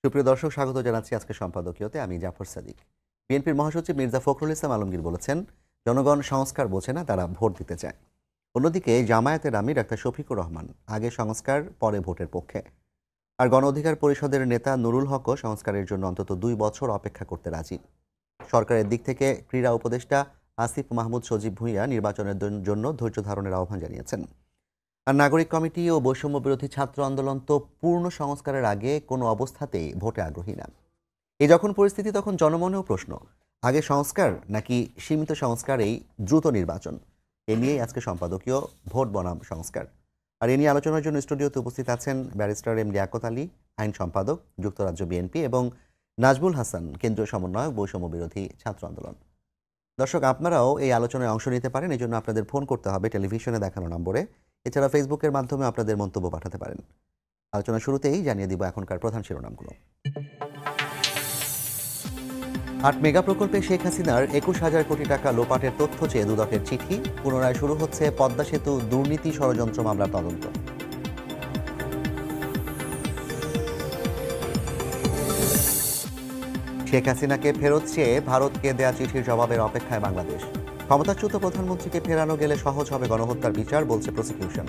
সুপ্রিয় দর্শক, স্বাগত জানাচ্ছি আজকে সম্পাদকীয়তে। আমি জাফর সাদিক। বিএনপির মহাসচিব মির্জা ফখরুল ইসলাম আলমগীর বলেছেন, জনগণ সংস্কার বোঝে না, তারা ভোট দিতে চায়। অন্যদিকে জামায়াতের আমির ডাক্তার শফিকুর রহমান আগে সংস্কার পরে ভোটের পক্ষে। আর গণ অধিকার পরিষদের নেতা নুরুল হকও সংস্কারের জন্য অন্তত 2 বছর অপেক্ষা করতে রাজি। সরকারের দিক থেকে ক্রীড়া উপদেষ্টা আসিফ মাহমুদ সজীব ভুঁইয়া নির্বাচনের জন্য ধৈর্য ধারণের আহ্বান জানিয়েছেন। আর নাগরিক কমিটি ও বৈষম্য বিরোধী ছাত্র আন্দোলন তো পূর্ণ সংস্কারের আগে কোনো অবস্থাতেই ভোটে আগ্রহী না। এই যখন পরিস্থিতি, তখন জনমনেও প্রশ্ন, আগে সংস্কার নাকি সীমিত সংস্কারেই দ্রুত নির্বাচন? এ নিয়েই আজকে সম্পাদকীয় ভোট বনাম সংস্কার। আর এ নিয়ে আলোচনার জন্য স্টুডিওতে উপস্থিত আছেন ব্যারিস্টার এম লিয়াকত আলী, আইন সম্পাদক, যুক্তরাজ্য বিএনপি, এবং নাজমুল হাসান, কেন্দ্রীয় সমন্বয়ক, বৈষম্য বিরোধী ছাত্র আন্দোলন। দর্শক, আপনারাও এই আলোচনায় অংশ নিতে পারেন। এই জন্য আপনাদের ফোন করতে হবে টেলিভিশনে দেখানো নম্বরে। এছাড়া ফেসবুকের মাধ্যমে আপনাদের মন্তব্য পাঠাতে পারেন। আলোচনা শুরুতেই জানিয়ে দিব এখনকার প্রধান শিরোনামগুলো। 8 মেগা প্রকল্পে শেখ হাসিনার 21,000 কোটি টাকা লোপাটের তথ্য চেয়ে দুদকের চিঠি। পুনরায় শুরু হচ্ছে পদ্মা সেতু দুর্নীতি ষড়যন্ত্র মামলার তদন্ত। শেখ হাসিনাকে ফেরত চেয়ে ভারতকে দেয়া চিঠির জবাবের অপেক্ষায় বাংলাদেশ। ক্ষমতাচ্যুত প্রধানমন্ত্রীকে ফেরানো গেলে সহজ হবে গণহত্যার বিচার, বলছে প্রসিকিউশন।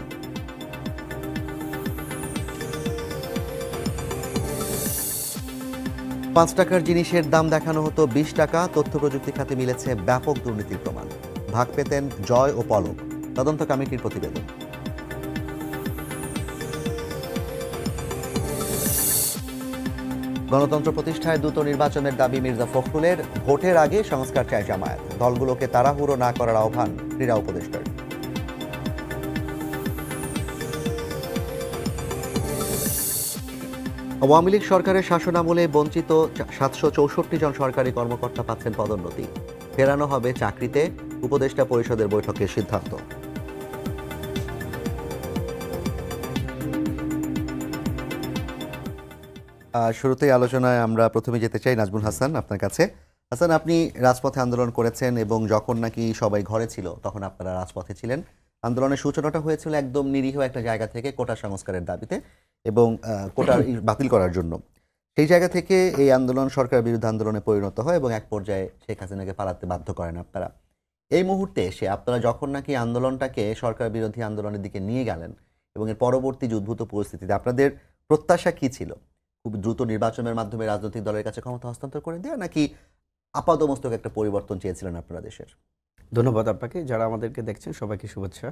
5 টাকার জিনিসের দাম দেখানো হতো 20 টাকা। তথ্য প্রযুক্তি খাতে মিলেছে ব্যাপক দুর্নীতির প্রমাণ। ভাগ পেতেন জয় ও পলক। তদন্ত কমিটির প্রতিবেদন। গণতন্ত্র প্রতিষ্ঠায় দ্রুত নির্বাচনের দাবি মির্জা ফখরুলের। ভোটের আগে সংস্কার চায় জামায়াত। দলগুলোকে তাড়াহুড়ো না করার আহ্বান ক্রীড়া উপদেষ্টার। আওয়ামী লীগ সরকারের শাসনামলে বঞ্চিত 764 জন সরকারি কর্মকর্তা পাচ্ছেন পদোন্নতি। ফেরানো হবে চাকরিতে, উপদেষ্টা পরিষদের বৈঠকের সিদ্ধান্ত। শুরুতেই আলোচনায় আমরা প্রথমে যেতে চাই নাজমুল হাসান, আপনার কাছে। হাসান, আপনি রাজপথে আন্দোলন করেছেন এবং যখন নাকি সবাই ঘরে ছিল তখন আপনারা রাজপথে ছিলেন। আন্দোলনের সূচনাটা হয়েছিল একদম নিরীহ একটা জায়গা থেকে, কোটা সংস্কারের দাবিতে এবং কোটা বাতিল করার জন্য। সেই জায়গা থেকে এই আন্দোলন সরকার বিরুদ্ধে আন্দোলনে পরিণত হয় এবং এক পর্যায়ে শেখ হাসিনাকে পালাতে বাধ্য করেন আপনারা। এই মুহূর্তে এসে আপনারা যখন নাকি আন্দোলনটাকে সরকার বিরোধী আন্দোলনের দিকে নিয়ে গেলেন এবং এর পরবর্তী যে উদ্ভূত পরিস্থিতিতে আপনাদের প্রত্যাশা কি ছিল? খুব দ্রুত নির্বাচনের মাধ্যমে রাজনৈতিক দলের কাছে ক্ষমতা হস্তান্তর করে দেওয়া, নাকি আপাতমস্তক একটা পরিবর্তন চেয়েছিলেন আপনারা দেশের? ধন্যবাদ আপনাকে। যারা আমাদেরকে দেখছেন সবাইকে শুভেচ্ছা।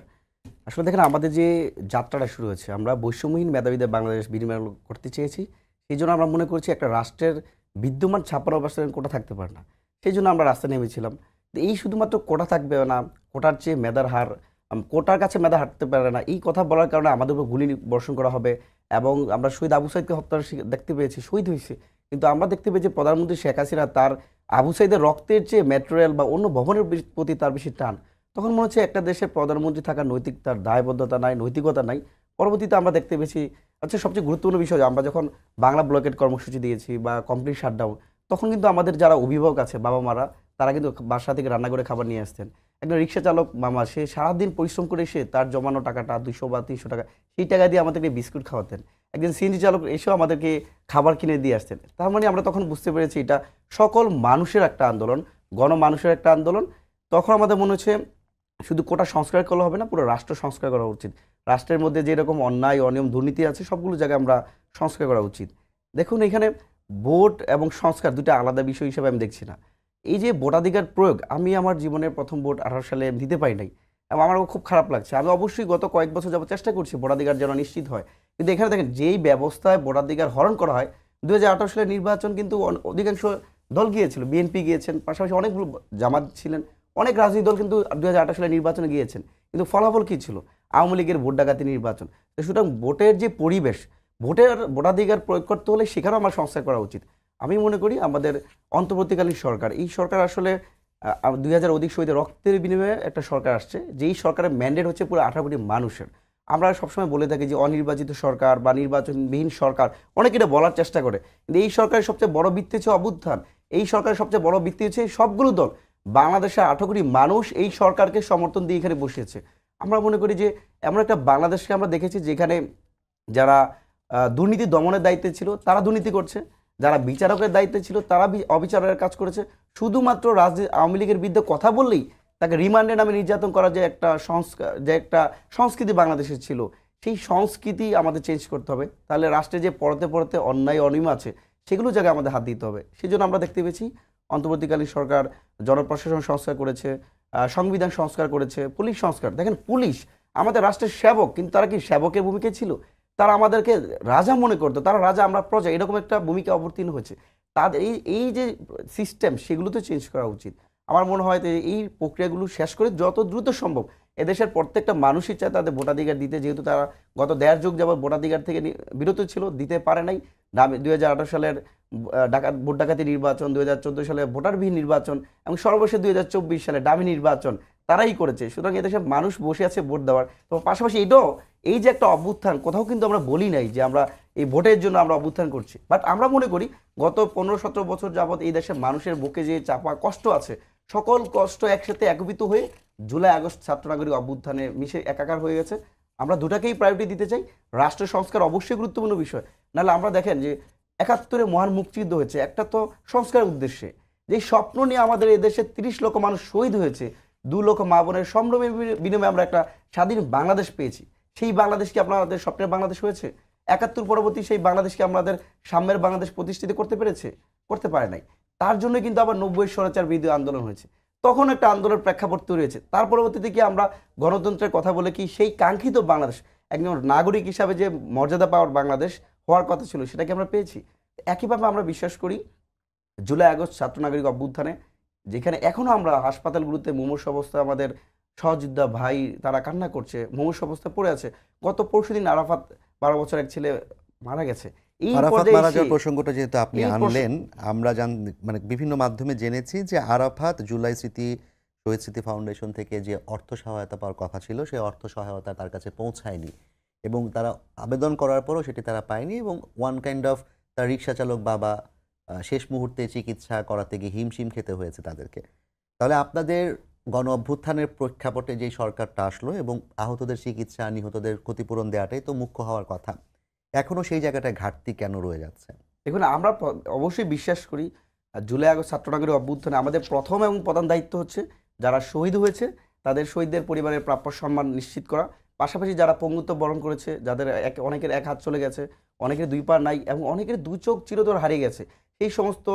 আসলে দেখেন, আমাদের যে যাত্রাটা শুরু হয়েছে, আমরা বৈষম্যহীন মেধাবীদের বাংলাদেশ বিনিময় করতে চেয়েছি। সেই জন্য আমরা মনে করছি একটা রাষ্ট্রের বিদ্যমান ছাপ্পান্ন অবস্থায় কোটা থাকতে পারে না। সেই জন্য আমরা রাস্তায় নেমেছিলাম। এই শুধুমাত্র কোটা থাকবে না, কোটার চেয়ে মেধার হার, কোটার কাছে মেধা হাঁটতে পারে না, এই কথা বলার কারণে আমাদের উপর গুলি বর্ষণ করা হবে। এবং আমরা শহীদ আবু সাইদকে হত্যার দেখতে পেয়েছি, শহীদ হয়েছে, কিন্তু আমরা দেখতে পেয়েছি প্রধানমন্ত্রী শেখ হাসিনা তার আবু সাইদের রক্তের চেয়ে ম্যাটেরিয়াল বা অন্য ভবনের প্রতি তার বেশি টান। তখন মনে হচ্ছে একটা দেশের প্রধানমন্ত্রী থাকার নৈতিক তার দায়বদ্ধতা নাই, নৈতিকতা নাই। পরবর্তীতে আমরা দেখতে পেয়েছি, আচ্ছা, সবচেয়ে গুরুত্বপূর্ণ বিষয়, আমরা যখন বাংলা ব্লকেট কর্মসূচি দিয়েছি বা কমপ্লিট শাটডাউন, তখন কিন্তু আমাদের যারা অভিভাবক আছে, বাবা মারা, তারা কিন্তু বাসা থেকে রান্না করে খাবার নিয়ে আসতেন। একজন রিক্সা চালক মামা, সে সারাদিন পরিশ্রম করে এসে তার জমানো টাকাটা 200 বা 300 টাকা, সেই টাকা দিয়ে আমাদেরকে বিস্কুট খাওয়াতেন। একজন সিএনজি চালক এসেও আমাদেরকে খাবার কিনে দিয়ে আসতেন। তার মানে আমরা তখন বুঝতে পেরেছি এটা সকল মানুষের একটা আন্দোলন, গণমানুষের একটা আন্দোলন। তখন আমাদের মনে হচ্ছে শুধু কোটা সংস্কার করলে হবে না, পুরো রাষ্ট্র সংস্কার করা উচিত। রাষ্ট্রের মধ্যে যেরকম অন্যায়, অনিয়ম, দুর্নীতি আছে, সবগুলো জায়গায় আমরা সংস্কার করা উচিত। দেখুন, এখানে ভোট এবং সংস্কার দুটো আলাদা বিষয় হিসেবে আমি দেখছি না। এই যে ভোটাধিকার প্রয়োগ, আমি আমার জীবনের প্রথম ভোট 18 সালে দিতে পারি নাই এবং আমার খুব খারাপ লাগছে। আমি অবশ্যই গত কয়েক বছর যাবত চেষ্টা করছি ভোটাধিকার যেন নিশ্চিত হয়, কিন্তু এখানে দেখেন যেই ব্যবস্থায় ভোটাধিকার হরণ করা হয়, 2018 সালের নির্বাচন কিন্তু অধিকাংশ দল গিয়েছিল, বিএনপি গিয়েছেন, পাশাপাশি অনেকগুলো জামাত ছিলেন, অনেক রাজনৈতিক দল কিন্তু 2018 সালের নির্বাচনে গিয়েছেন, কিন্তু ফলাফল কী ছিল? আওয়ামী লীগের ভোট ডাকাতি নির্বাচন। তো সুতরাং ভোটের যে পরিবেশ, ভোটাধিকার প্রয়োগ করতে হলে সেখানেও আমার সংস্কার করা উচিত। আমি মনে করি আমাদের অন্তর্বর্তীকালীন সরকার, এই সরকার আসলে 2000 অধিক শহীদের রক্তের বিনিময়ে একটা সরকার আসছে, যেই সরকারের ম্যান্ডেট হচ্ছে পুরো 18 কোটি মানুষের। আমরা সবসময় বলে থাকি যে অনির্বাচিত সরকার বা নির্বাচনবিহীন সরকার, অনেকে এটা বলার চেষ্টা করে, কিন্তু এই সরকারের সবচেয়ে বড় ভিত্তি হচ্ছে অভ্যুত্থান। এই সরকারের সবচেয়ে বড় ভিত্তি হচ্ছে সবগুলো দল, বাংলাদেশের 18 কোটি মানুষ এই সরকারকে সমর্থন দিয়ে এখানে বসিয়েছে। আমরা মনে করি যে এমন একটা বাংলাদেশকে আমরা দেখেছি যেখানে যারা দুর্নীতি দমনের দায়িত্বে ছিল তারা দুর্নীতি করছে, যারা বিচারকের দায়িত্বে ছিল তারা অবিচারের কাজ করেছে। শুধুমাত্র আওয়ামী লীগের বিরুদ্ধে কথা বললেই তাকে রিমান্ডে নামে নির্যাতন করার যে একটা সংস্কৃতি বাংলাদেশে ছিল, সেই সংস্কৃতি আমাদের চেঞ্জ করতে হবে। তাহলে রাষ্ট্রে যে পরতে পরতে অন্যায় অনিয়ম আছে সেগুলো জায়গায় আমাদের হাত দিতে হবে। সেই জন্য আমরা দেখতে পেয়েছি অন্তর্বর্তীকালীন সরকার জনপ্রশাসন সংস্কার করেছে, সংবিধান সংস্কার করেছে, পুলিশ সংস্কার। দেখেন, পুলিশ আমাদের রাষ্ট্রের সেবক, কিন্তু তারা কি সেবকের ভূমিকায় ছিল? তারা আমাদেরকে রাজা মনে করতো, তারা রাজা আমরা প্রজা, এরকম একটা ভূমিকা অবতীর্ণ হয়েছে। তাদের এই যে সিস্টেম, সেগুলো তো চেঞ্জ করা উচিত। আমার মনে হয় যে এই প্রক্রিয়াগুলো শেষ করে যত দ্রুত সম্ভব এদেশের প্রত্যেকটা মানুষই চায় তাদের ভোটাধিকার দিতে, যেহেতু তারা গত 1.5 যুগ যাবত ভোটাধিকার থেকে বিরত ছিল, দিতে পারে নাই। 2018 সালের ভোট ডাকাতি নির্বাচন, 2014 সালে ভোটারবিহীন নির্বাচন এবং সর্বশেষ 2024 সালে ডামি নির্বাচন তারাই করেছে। সুতরাং এদেশের মানুষ বসে আছে ভোট দেওয়ার। তো পাশাপাশি এটাও, এই যে একটা অভ্যুত্থান, কোথাও কিন্তু আমরা বলি নাই যে আমরা এই ভোটের জন্য আমরা অভ্যুত্থান করছি। বাট আমরা মনে করি গত 15-17 বছর যাবত এই দেশের মানুষের বুকে যে চাপা কষ্ট আছে, সকল কষ্ট একসাথে একত্রিত হয়ে জুলাই আগস্ট ছাত্র নাগরিক অভ্যুত্থানে মিশে একাকার হয়ে গেছে। আমরা দুটাকেই প্রায়োরিটি দিতে চাই। রাষ্ট্র সংস্কার অবশ্যই গুরুত্বপূর্ণ বিষয়, নাহলে আমরা দেখেন যে 71-এ মহান মুক্তিযুদ্ধ হয়েছে একটা তো সংস্কারের উদ্দেশ্যে, যে স্বপ্ন নিয়ে আমাদের এই দেশে 30 লক্ষ মানুষ শহীদ হয়েছে, 2 লক্ষ মা বোনের সম্ভ্রমের বিনিময়ে আমরা একটা স্বাধীন বাংলাদেশ পেয়েছি। সেই বাংলাদেশ কি আপনাদের স্বপ্নের বাংলাদেশ হয়েছে? 71 পরবর্তী সেই বাংলাদেশকে আমাদের সাম্যের বাংলাদেশ প্রতিষ্ঠিত করতে পেরেছে? করতে পারে নাই। তার জন্য কিন্তু আবার 90 স্বৈরাচার বিরোধী আন্দোলন হয়েছে, তখন একটা আন্দোলনের প্রেক্ষাপট তৈরি হয়েছে। তার পরবর্তীতে কি আমরা গণতন্ত্রের কথা বলে কি সেই কাঙ্ক্ষিত বাংলাদেশ, একজন নাগরিক হিসাবে যে মর্যাদা পাওয়ার বাংলাদেশ হওয়ার কথা ছিল, সেটা কি আমরা পেয়েছি? একইভাবে আমরা বিশ্বাস করি জুলাই আগস্ট ছাত্র নাগরিক অভ্যুত্থানে, যেখানে এখনো আমরা হাসপাতালগুলোতে মুমূর্ষ অবস্থায় আমাদের সহযোদ্ধা ভাই তারা কান্না করছে, মুমূর্ষ অবস্থায় পড়ে আছে। গত পরশুদিন আরাফাত 12 বছর এক ছেলে মারা গেছে। এই আরাফাত পর্যায়ে মারা যাওয়ার এসে প্রসঙ্গটা যেহেতু আপনি আনলেন, আমরা মানে বিভিন্ন মাধ্যমে জেনেছি যে আরাফাত জুলাই শহীদ স্মৃতি ফাউন্ডেশন থেকে যে অর্থ সহায়তা পাওয়ার কথা ছিল, সেই অর্থ সহায়তা তার কাছে পৌঁছায়নি এবং তারা আবেদন করার পরও সেটি তারা পায়নি এবং ওয়ান কাইন্ড অফ তার রিক্সা চালক বাবা শেষ মুহূর্তে চিকিৎসা করাতে গিয়ে হিমশিম খেতে হয়েছে তাদেরকে। তাহলে আপনাদের গণ অভ্যুত্থানের প্রেক্ষাপটে যেই সরকারটা আসলো এবং আহতদের চিকিৎসা, নিহতদের ক্ষতিপূরণ দেওয়াটাই তো মুখ্য হওয়ার কথা, এখনো সেই জায়গাটায় ঘাটতি কেন রয়ে যাচ্ছে? দেখুন, আমরা অবশ্যই বিশ্বাস করি জুলাই আগস্ট ছাত্র নাগরিক অভ্যুত্থানে আমাদের প্রথম এবং প্রধান দায়িত্ব হচ্ছে যারা শহীদ হয়েছে তাদের শহীদদের পরিবারের প্রাপ্য সম্মান নিশ্চিত করা। পাশাপাশি যারা পঙ্গুত্ব বরণ করেছে, যাদের অনেকের এক হাত চলে গেছে, অনেকের 2 পা নাই এবং অনেকের 2 চোখ চিরতর হারিয়ে গেছে, সেই সমস্ত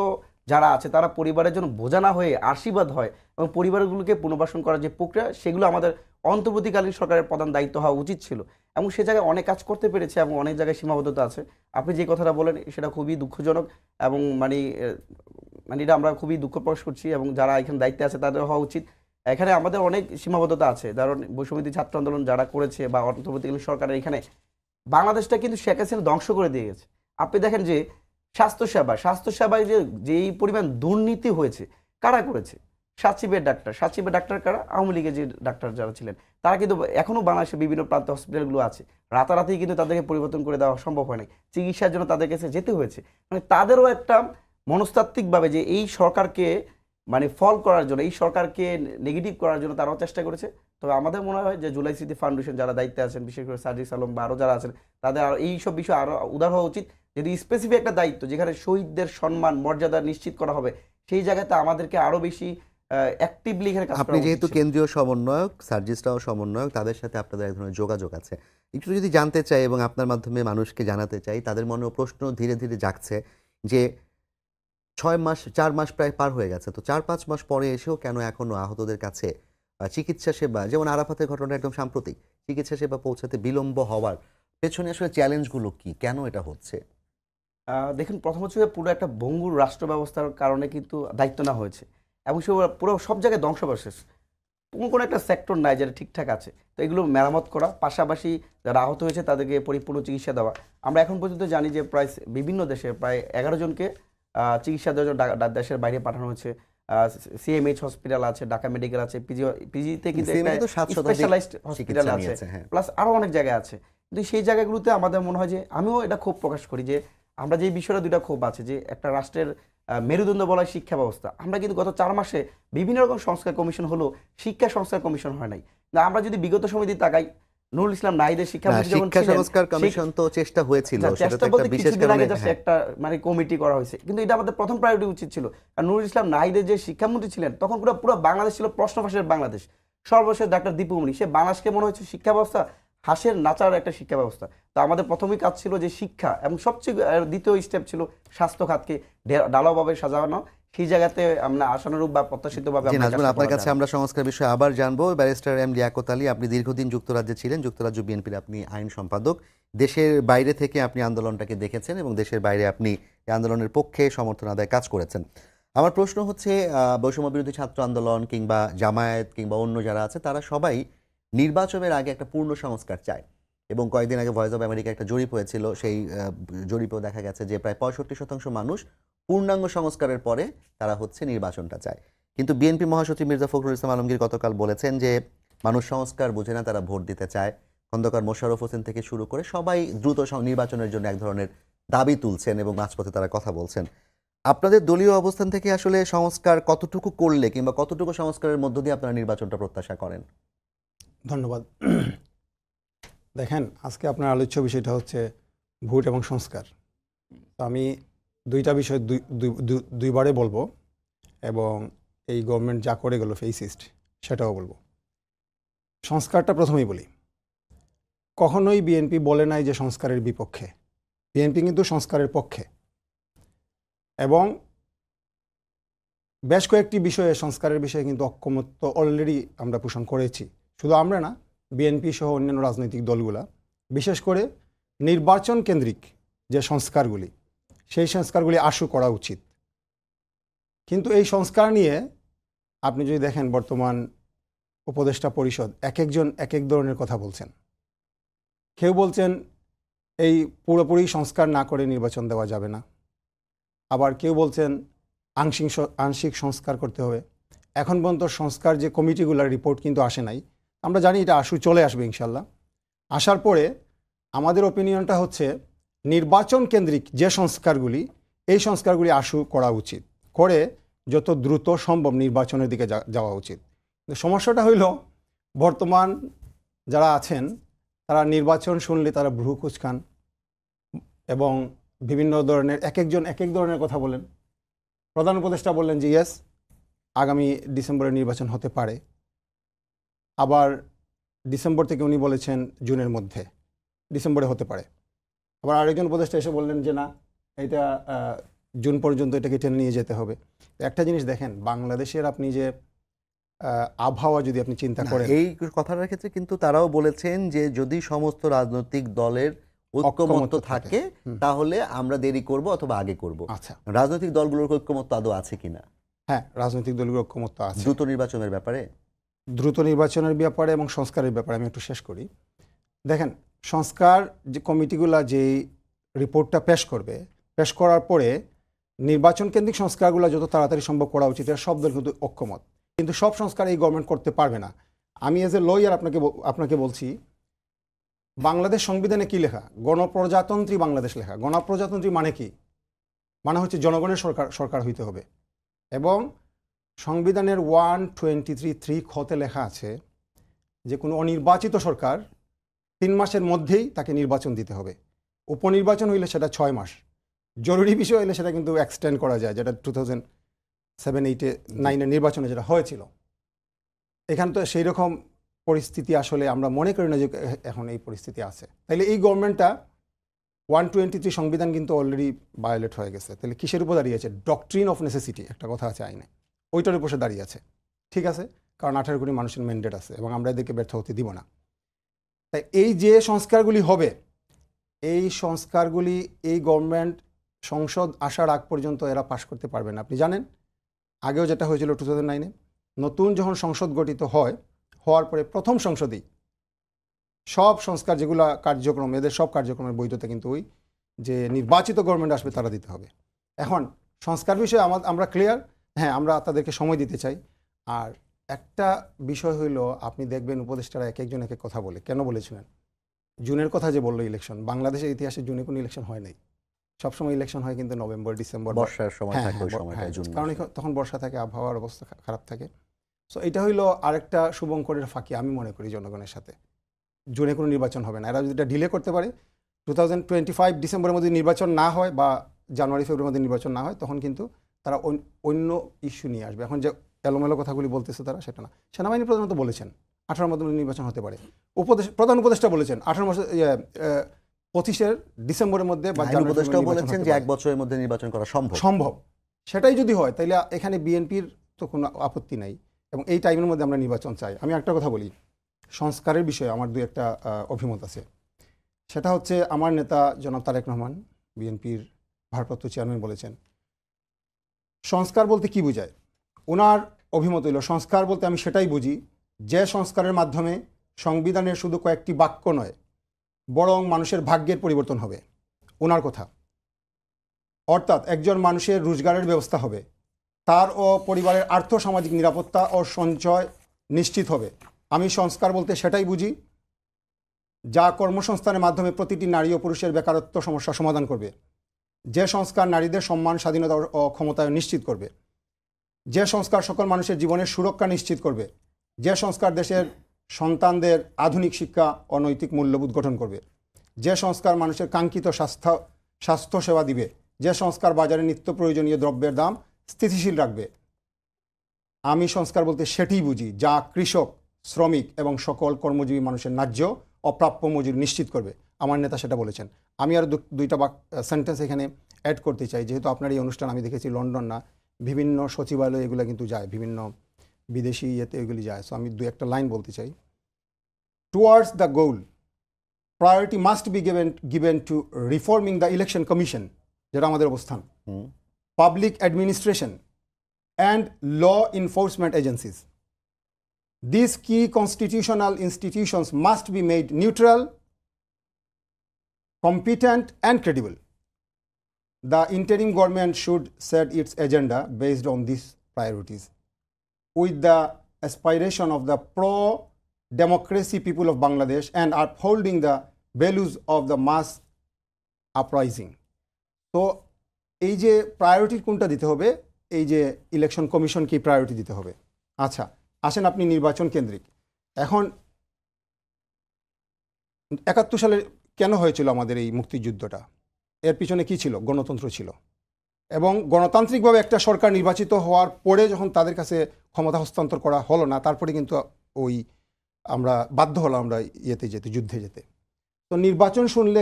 যারা আছে তারা পরিবারের জন্য বোঝা না হয়ে আশীর্বাদ হয় এবং পরিবারগুলোকে পুনর্বাসন করার যে প্রক্রিয়া, সেগুলো আমাদের অন্তর্বর্তীকালীন সরকারের প্রধান দায়িত্ব হওয়া উচিত ছিল এবং সে জায়গায় অনেক কাজ করতে পেরেছে এবং অনেক জায়গায় সীমাবদ্ধতা আছে। আপনি যে কথাটা বলেন সেটা খুবই দুঃখজনক এবং মানে এটা আমরা খুবই দুঃখ প্রকাশ করছি এবং যারা এখানে দায়িত্বে আছে তাদের হওয়া উচিত। এখানে আমাদের অনেক সীমাবদ্ধতা আছে, কারণ বৈষম্যবিরোধী ছাত্র আন্দোলন যারা করেছে বা অন্তর্বর্তীকালীন সরকারের এখানে বাংলাদেশটা কিন্তু শেখ হাসিনা ধ্বংস করে দিয়ে গেছে। আপনি দেখেন যে স্বাস্থ্যসেবায় যেই পরিমাণ দুর্নীতি হয়েছে, কারা করেছে? সাচিবের ডাক্তার কারা? আওয়ামী লীগের যে ডাক্তার যারা ছিলেন তারা কিন্তু এখনও বাংলাদেশের বিভিন্ন প্রান্ত হসপিটালগুলো আছে, রাতারাতি কিন্তু তাদেরকে পরিবর্তন করে দেওয়া সম্ভব হয় নাই, চিকিৎসার জন্য তাদের কাছে যেতে হয়েছে। মানে তাদেরও একটা মনস্তাত্ত্বিকভাবে যে এই সরকারকে মানে ফল করার জন্য, এই সরকারকে নেগেটিভ করার জন্য তারাও চেষ্টা করেছে। তবে আমাদের মনে হয় যে জুলাই স্মৃতি ফাউন্ডেশন যারা দায়িত্বে আছেন, বিশেষ করে সাজিস আলম বা আরও যারা আছেন, তাদের আরও এইসব বিষয়ে আরও উদার হওয়া উচিত। যদি স্পেসিফিক একটা দায়িত্ব যেখানে শহীদদের সম্মান মর্যাদা নিশ্চিত করা হবে, সেই জায়গাতে আমাদেরকে আরও বেশি অ্যাক্টিভলি এখানে কাজ করা আপনি উচিত যেহেতু ছিল। কেন্দ্রীয় সমন্বয়ক, সার্জিসটাও সমন্বয়ক, তাদের সাথে আপনাদের এক ধরনের যোগাযোগ আছে, একটু যদি জানতে চাই এবং আপনার মাধ্যমে মানুষকে জানাতে চাই, তাদের মনেও প্রশ্ন ধীরে ধীরে জাগছে যে 4 মাস প্রায় পার হয়ে গেছে, তো 4-5 মাস পরে এসেও কেন এখনো আহতদের কাছে চিকিৎসা সেবা, যেমন আরাফাতের ঘটনা একদম সাম্প্রতিক, চিকিৎসা সেবা পৌঁছাতে বিলম্ব হওয়ার পেছনে আসলে চ্যালেঞ্জগুলো কি, কেন এটা হচ্ছে? দেখুন, প্রথম হচ্ছে পুরো একটা ভঙ্গুর রাষ্ট্র ব্যবস্থার কারণে কিন্তু দায়িত্ব নেওয়া হয়েছে এবং সে পুরো সব জায়গায় ধ্বংসবশেষ, কোনো একটা সেক্টর নাই যেটা ঠিকঠাক আছে। তো এগুলো মেরামত করা, পাশাপাশি যারা আহত হয়েছে তাদেরকে পরিপূর্ণ চিকিৎসা দেওয়া। আমরা এখন পর্যন্ত জানি যে প্রায় বিভিন্ন দেশে প্রায় 11 জনকে চিকিৎসা দেওয়ার জন্য দেশের বাইরে পাঠানো হয়েছে। সিএমএইচ হসপিটাল আছে, ঢাকা মেডিকেল আছে, পিজিতে কিন্তু একটা স্পেশালাইজড হসপিটাল আছে, প্লাস আরও অনেক জায়গায় আছে। কিন্তু সেই জায়গাগুলোতে আমাদের মনে হয় যে, আমিও এটা ক্ষোভ প্রকাশ করি যে আমরা যে বিষয়টা 2টা ক্ষোভ আছে যে একটা রাষ্ট্রের মেরুদণ্ড বলা হয় শিক্ষা ব্যবস্থা। আমরা কিন্তু গত 4 মাসে বিভিন্ন রকম সংস্কার কমিশন হলো, শিক্ষা সংস্কার কমিশন হয় নাই। না, আমরা যদি বিগত সময় দিয়ে তাকাই, নুরুল ইসলাম নাহিদের না, শিক্ষামন্ত্রী যখন শিক্ষা ছিলেন, সংস্কার কমিশন তো চেষ্টা হয়েছিল, সেটা চেষ্টা তো একটা বলতে বিশেষ কিছুদিন আগে কারণে। জাস্ট হ্যাঁ, একটা মানে কমিটি করা হয়েছে, কিন্তু এটা আমাদের প্রথম প্রায়োরিটি উচিত ছিল। আর নুরুল ইসলাম নাহিদের যে শিক্ষামন্ত্রী ছিলেন তখন পুরো পুরো বাংলাদেশ ছিল প্রশ্ন ফাঁসের বাংলাদেশ। সর্বশেষ ডাক্তার দীপুমণি, সে বাংলাদেশকে মনে হচ্ছে শিক্ষা ব্যবস্থা হাঁসের নাচার একটা শিক্ষা ব্যবস্থা। তো আমাদের প্রথমেই কাজ ছিল যে শিক্ষা, এবং সবচেয়ে দ্বিতীয় স্টেপ ছিল স্বাস্থ্য খাতকে ঢালাওভাবে সাজানো। সেই জায়গাতে আমরা আশানুরূপ বা প্রত্যাশিতভাবে জি আমরা নাজমুল, কাজটা আপনার করা কাছে যায় না। আমরা সংস্কার বিষয়ে আবার জানবো। ব্যারিস্টার এম লিয়াকত আলী, আপনি দীর্ঘদিন যুক্তরাজ্যে ছিলেন, যুক্তরাজ্য বিএনপির আপনি আইন সম্পাদক। দেশের বাইরে থেকে আপনি আন্দোলনটাকে দেখেছেন এবং দেশের বাইরে আপনি এই আন্দোলনের পক্ষে সমর্থন আদায় কাজ করেছেন। আমার প্রশ্ন হচ্ছে, বৈষম্য বিরোধী ছাত্র আন্দোলন কিংবা জামায়াত কিংবা অন্য যারা আছে, তারা সবাই নির্বাচনের আগে একটা পূর্ণ সংস্কার চায়। এবং কয়েকদিন আগে ভয়েস অব আমেরিকা একটা জরিপ হয়েছিল, সেই জরিপেও দেখা গেছে যে প্রায় 65% মানুষ পূর্ণাঙ্গ সংস্কারের পরে তারা হচ্ছে নির্বাচনটা চায়। কিন্তু বিএনপি মহাসচিব মির্জা ফখরুল ইসলাম আলমগীর গতকাল বলেছেন যে মানুষ সংস্কার বোঝে না, তারা ভোট দিতে চায়। খন্দকার মোশাররফ হোসেন থেকে শুরু করে সবাই দ্রুত নির্বাচনের জন্য এক ধরনের দাবি তুলছেন এবং মাঝপথে তারা কথা বলছেন। আপনাদের দলীয় অবস্থান থেকে আসলে সংস্কার কতটুকু করলে কিংবা কতটুকু সংস্কারের মধ্য দিয়ে আপনারা নির্বাচনটা প্রত্যাশা করেন? ধন্যবাদ। দেখেন, আজকে আপনার আলোচ্য বিষয়টা হচ্ছে ভোট এবং সংস্কার। তো আমি দুইটা বিষয় দুইবারে বলবো, এবং এই গভর্নমেন্ট যা করে গেল ফেসিস্ট সেটাও বলবো। সংস্কারটা প্রথমেই বলি, কখনোই বিএনপি বলে নাই যে সংস্কারের বিপক্ষে। বিএনপি কিন্তু সংস্কারের পক্ষে, এবং বেশ কয়েকটি বিষয়ে সংস্কারের বিষয়ে কিন্তু ঐক্যমত্য অলরেডি আমরা পোষণ করেছি। শুধু আমরা না, বিএনপি সহ অন্যান্য রাজনৈতিক দলগুলা, বিশেষ করে নির্বাচন কেন্দ্রিক যে সংস্কারগুলি, সেই সংস্কারগুলি আশু করা উচিত। কিন্তু এই সংস্কার নিয়ে আপনি যদি দেখেন, বর্তমান উপদেষ্টা পরিষদ এক একজন এক এক ধরনের কথা বলছেন। কেউ বলছেন এই পুরোপুরি সংস্কার না করে নির্বাচন দেওয়া যাবে না, আবার কেউ বলছেন আংশিক সংস্কার করতে হবে। এখন পর্যন্ত সংস্কার যে কমিটিগুলোর রিপোর্ট কিন্তু আসে নাই। আমরা জানি এটা চলে আসবে ইনশাল্লাহ। আসার পরে আমাদের ওপিনিয়নটা হচ্ছে নির্বাচন কেন্দ্রিক যে সংস্কারগুলি, এই সংস্কারগুলি করা উচিত, করে যত দ্রুত সম্ভব নির্বাচনের দিকে যাওয়া উচিত। কিন্তু সমস্যাটা হইল, বর্তমান যারা আছেন তারা নির্বাচন শুনলে তারা ভ্রু কুঁচকান এবং বিভিন্ন ধরনের এক এক ধরনের কথা বলেন। প্রধান উপদেষ্টা বললেন যে ইয়েস, আগামী ডিসেম্বরে নির্বাচন হতে পারে। আবার ডিসেম্বর থেকে উনি বলেছেন জুনের মধ্যে, ডিসেম্বরে হতে পারে। আবার আরেকজন উপদেষ্টা এসে বললেন যে না, এটা জুন পর্যন্ত এটাকে টেনে নিয়ে যেতে হবে। একটা জিনিস দেখেন, বাংলাদেশের আপনি যে আবহাওয়া যদি আপনি চিন্তা করেন, এই কথাটার ক্ষেত্রে কিন্তু তারাও বলেছেন যে যদি সমস্ত রাজনৈতিক দলের ঐক্যমত্য থাকে তাহলে আমরা দেরি করব অথবা আগে করব। আচ্ছা, রাজনৈতিক দলগুলোর ঐক্যমত্য আদৌ আছে কিনা? হ্যাঁ, রাজনৈতিক দলগুলোর ঐক্যমত্য আছে। দ্রুত নির্বাচনের ব্যাপারে এবং সংস্কারের ব্যাপারে আমি একটু শেষ করি। দেখেন, সংস্কার যে কমিটিগুলা যে রিপোর্টটা পেশ করার পরে নির্বাচন কেন্দ্রিক সংস্কারগুলো যত তাড়াতাড়ি সম্ভব করা উচিত, এটা সব দল কিন্তু ঐক্যমত। কিন্তু সব সংস্কার এই গভর্নমেন্ট করতে পারবে না। আমি এজ এ লয়ার আপনাকে বলছি, বাংলাদেশ সংবিধানে কি লেখা? গণপ্রজাতন্ত্রী বাংলাদেশ লেখা। গণপ্রজাতন্ত্রী মানে কি? মানে হচ্ছে জনগণের সরকার হইতে হবে। এবং সংবিধানের 123(3) খতে লেখা আছে যে কোনো অনির্বাচিত সরকার 3 মাসের মধ্যেই তাকে নির্বাচন দিতে হবে। উপনির্বাচন হইলে সেটা 6 মাস। জরুরি বিষয় হইলে সেটা কিন্তু এক্সটেন্ড করা যায়, যেটা 2007, 8, 9 নির্বাচনে যেটা হয়েছিল। এখানে তো সেই রকম পরিস্থিতি আসলে আমরা মনে করি না যে এখন এই পরিস্থিতি আছে। তাইলে এই গভর্নমেন্টটা 123 সংবিধান কিন্তু অলরেডি ভায়োলেট হয়ে গেছে। তাহলে কিসের উপর দাঁড়িয়ে আছে? ডক্ট্রিন অফ নেসেসিটি একটা কথা আছে আইনে, ওইটার উপর দাঁড়িয়ে আছে। ঠিক আছে, কারণ 18 কোটি মানুষের ম্যান্ডেট আছে এবং আমরা এদেরকে ব্যর্থ হতে দিব না। তাই এই যে সংস্কারগুলি হবে, এই সংস্কারগুলি এই গভর্নমেন্ট সংসদ আসার আগ পর্যন্ত এরা পাশ করতে পারবে না। আপনি জানেন, আগেও যেটা হয়েছিল 2009-এ, নতুন যখন সংসদ গঠিত হওয়ার পরে প্রথম সংসদেই সব সংস্কার যেগুলো কার্যক্রম, এদের সব কার্যক্রমের বৈধতা কিন্তু ওই যে নির্বাচিত গভর্নমেন্ট আসবে তারা দিতে হবে। এখন সংস্কার বিষয়ে আমরা ক্লিয়ার, হ্যাঁ, আমরা তাদেরকে সময় দিতে চাই। আর একটা বিষয় হইল, আপনি দেখবেন উপদেষ্টারা এক একজন এক এক কথা বলে। কেন বলেছিলেন? জুনের কথা যে বললো, ইলেকশন, বাংলাদেশের ইতিহাসে জুনে কোনো ইলেকশন হয় নাই। সবসময় ইলেকশন হয় কিন্তু নভেম্বর, ডিসেম্বর, বর্ষার সময় থাকে, ওই সময়টা জুন, কারণ তখন বর্ষা থাকে, আবহাওয়ার অবস্থা খারাপ থাকে। সো এটা হইলো আরেকটা শুভঙ্করের ফাঁকি আমি মনে করি জনগণের সাথে। জুনে কোনো নির্বাচন হবে না। এরা যদি এটা ডিলে করতে পারে 2025 ডিসেম্বরের মধ্যে নির্বাচন না হয় বা জানুয়ারি ফেব্রুয়ারির মধ্যে নির্বাচন না হয়, তখন কিন্তু তারা অন্য ইস্যু নিয়ে আসবে। এখন যে এলোমেলো কথাগুলি বলতেছে তারা, সেটা না। সেনাবাহিনী প্রধানত বলেছেন 18 মধ্যে নির্বাচন হতে পারে। প্রধান উপদেষ্টা বলেছেন 25 ডিসেম্বরের মধ্যে বা আইন জানুয়ারি উপদেষ্টাও ফেব্রুয়ারি বলেছেন নির্বাচন যে হতে 1 বছরের মধ্যে নির্বাচন করা সম্ভব। সম্ভব। সেটাই যদি হয় তাহলে এখানে বিএনপির তো কোনো আপত্তি নাই, এবং এই টাইমের মধ্যে আমরা নির্বাচন চাই। আমি একটা কথা বলি, সংস্কারের বিষয়ে আমার দুই একটা অভিমত আছে। সেটা হচ্ছে আমার নেতা জনাব তারেক রহমান, বিএনপির ভারপ্রাপ্ত চেয়ারম্যান, বলেছেন সংস্কার বলতে কি বোঝায়। ওনার অভিমত হইল সংস্কার বলতে আমি সেটাই বুঝি যে সংস্কারের মাধ্যমে সংবিধানের শুধু কয়েকটি বাক্য নয়, বরং মানুষের ভাগ্যের পরিবর্তন হবে। ওনার কথা, অর্থাৎ একজন মানুষের রোজগারের ব্যবস্থা হবে, তার ও পরিবারের আর্থসামাজিক নিরাপত্তা ও সঞ্চয় নিশ্চিত হবে। আমি সংস্কার বলতে সেটাই বুঝি যা কর্মসংস্থানের মাধ্যমে প্রতিটি নারী ও পুরুষের বেকারত্ব সমস্যা সমাধান করবে, যে সংস্কার নারীদের সম্মান, স্বাধীনতা ও ক্ষমতায়ন নিশ্চিত করবে, যে সংস্কার সকল মানুষের জীবনের সুরক্ষা নিশ্চিত করবে, যে সংস্কার দেশের সন্তানদের আধুনিক শিক্ষা ও নৈতিক মূল্যবোধ গঠন করবে, যে সংস্কার মানুষের কাঙ্ক্ষিত স্বাস্থ্যসেবা দিবে, যে সংস্কার বাজারে নিত্য প্রয়োজনীয় দ্রব্যের দাম স্থিতিশীল রাখবে। আমি সংস্কার বলতে সেটিই বুঝি যা কৃষক, শ্রমিক এবং সকল কর্মজীবী মানুষের ন্যায্য অপ্রাপ্য মজুরি নিশ্চিত করবে। আমার নেতা সেটা বলেছেন। আমি আর দুইটা সেন্টেন্স এখানে অ্যাড করতে চাই, যেহেতু আপনার এই অনুষ্ঠান আমি দেখেছি লন্ডন না, বিভিন্ন সচিবালয় এগুলো কিন্তু যায়, বিভিন্ন বিদেশি ইয়েতে এগুলি যায়। সো আমি দু একটা লাইন বলতে চাই। Towards the goal, priority must be given to reforming the election commission, যেটা আমাদের অবস্থান, public administration and law enforcement agencies. These key constitutional institutions must be made neutral, competent and credible. The interim government should set its agenda based on these priorities, with the aspiration of the pro-democracy people of Bangladesh and upholding the values of the mass uprising. So, এই যে priority কোনটা দিতে হবে, এই যে election কমিশনকে priority দিতে হবে। আচ্ছা, আসেন আপনি নির্বাচন কেন্দ্রিক। এখন 71 সালে কেন হয়েছিল আমাদের এই মুক্তিযুদ্ধটা? এর পিছনে কি ছিল? গণতন্ত্র ছিল, এবং গণতান্ত্রিকভাবে একটা সরকার নির্বাচিত হওয়ার পরে যখন তাদের কাছে ক্ষমতা হস্তান্তর করা হলো না, তারপরে কিন্তু ওই আমরা বাধ্য হলাম আমরা ইয়েতে যেতে, যুদ্ধে যেতে। তো নির্বাচন শুনলে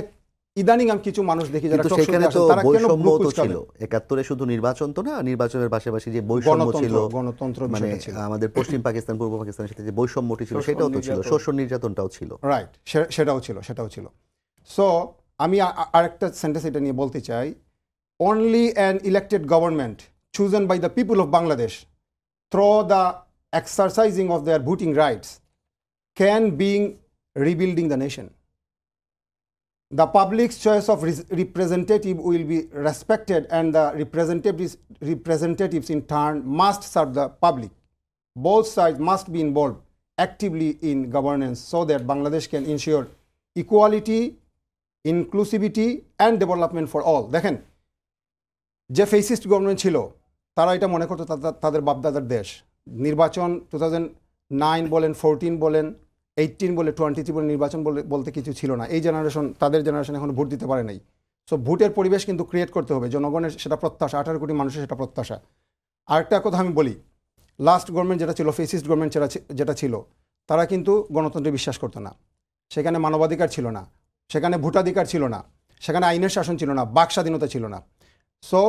ইদানিং আমি কিছু মানুষ দেখি যারা সেখানে তো বৈষম্য তো ছিল। 71-এ শুধু নির্বাচন তো না, নির্বাচনের পাশাপাশি যে বৈষম্য ছিল, গণতন্ত্র মানে আমাদের পশ্চিম পাকিস্তান, পূর্ব পাকিস্তানের সাথে যে বৈষম্যটি ছিল সেটাও তো ছিল, শোষণ নির্যাতনটাও ছিল। রাইট, সেটাও ছিল। সো আমি আরেকটা সেন্টেন্স এটা নিয়ে বলতে চাই। Only an elected government chosen by the people of Bangladesh through the exercising of their voting rights can be rebuilding the nation. The public's choice of representative will be respected, and the representatives in turn must serve the public. Both sides must be involved actively in governance so that Bangladesh can ensure equality, inclusivity and development for all. দেখেন, যে fascist government ছিল তারা এটা মনে করতো তাদের বাপদাদার দেশ। নির্বাচন 2009 বলেন, 14 বলেন, 18 বলে, 23 বলে নির্বাচন বলতে কিছু ছিল না। এই জেনারেশন, তাদের জেনারেশন এখন ভোট দিতে পারে নাই। সো ভোটের পরিবেশ কিন্তু ক্রিয়েট করতে হবে, জনগণের সেটা প্রত্যাশা, 18 কোটি মানুষের সেটা প্রত্যাশা। আরেকটা কথা আমি বলি, লাস্ট গভর্নমেন্ট যেটা ছিল, ফেসিস্ট গভর্নমেন্ট যেটা ছিল, তারা কিন্তু গণতন্ত্রে বিশ্বাস করতো না। সেখানে মানবাধিকার ছিল না, সেখানে ভোটাধিকার ছিল না, সেখানে আইনের শাসন ছিল না, বাক স্বাধীনতা ছিল না। সো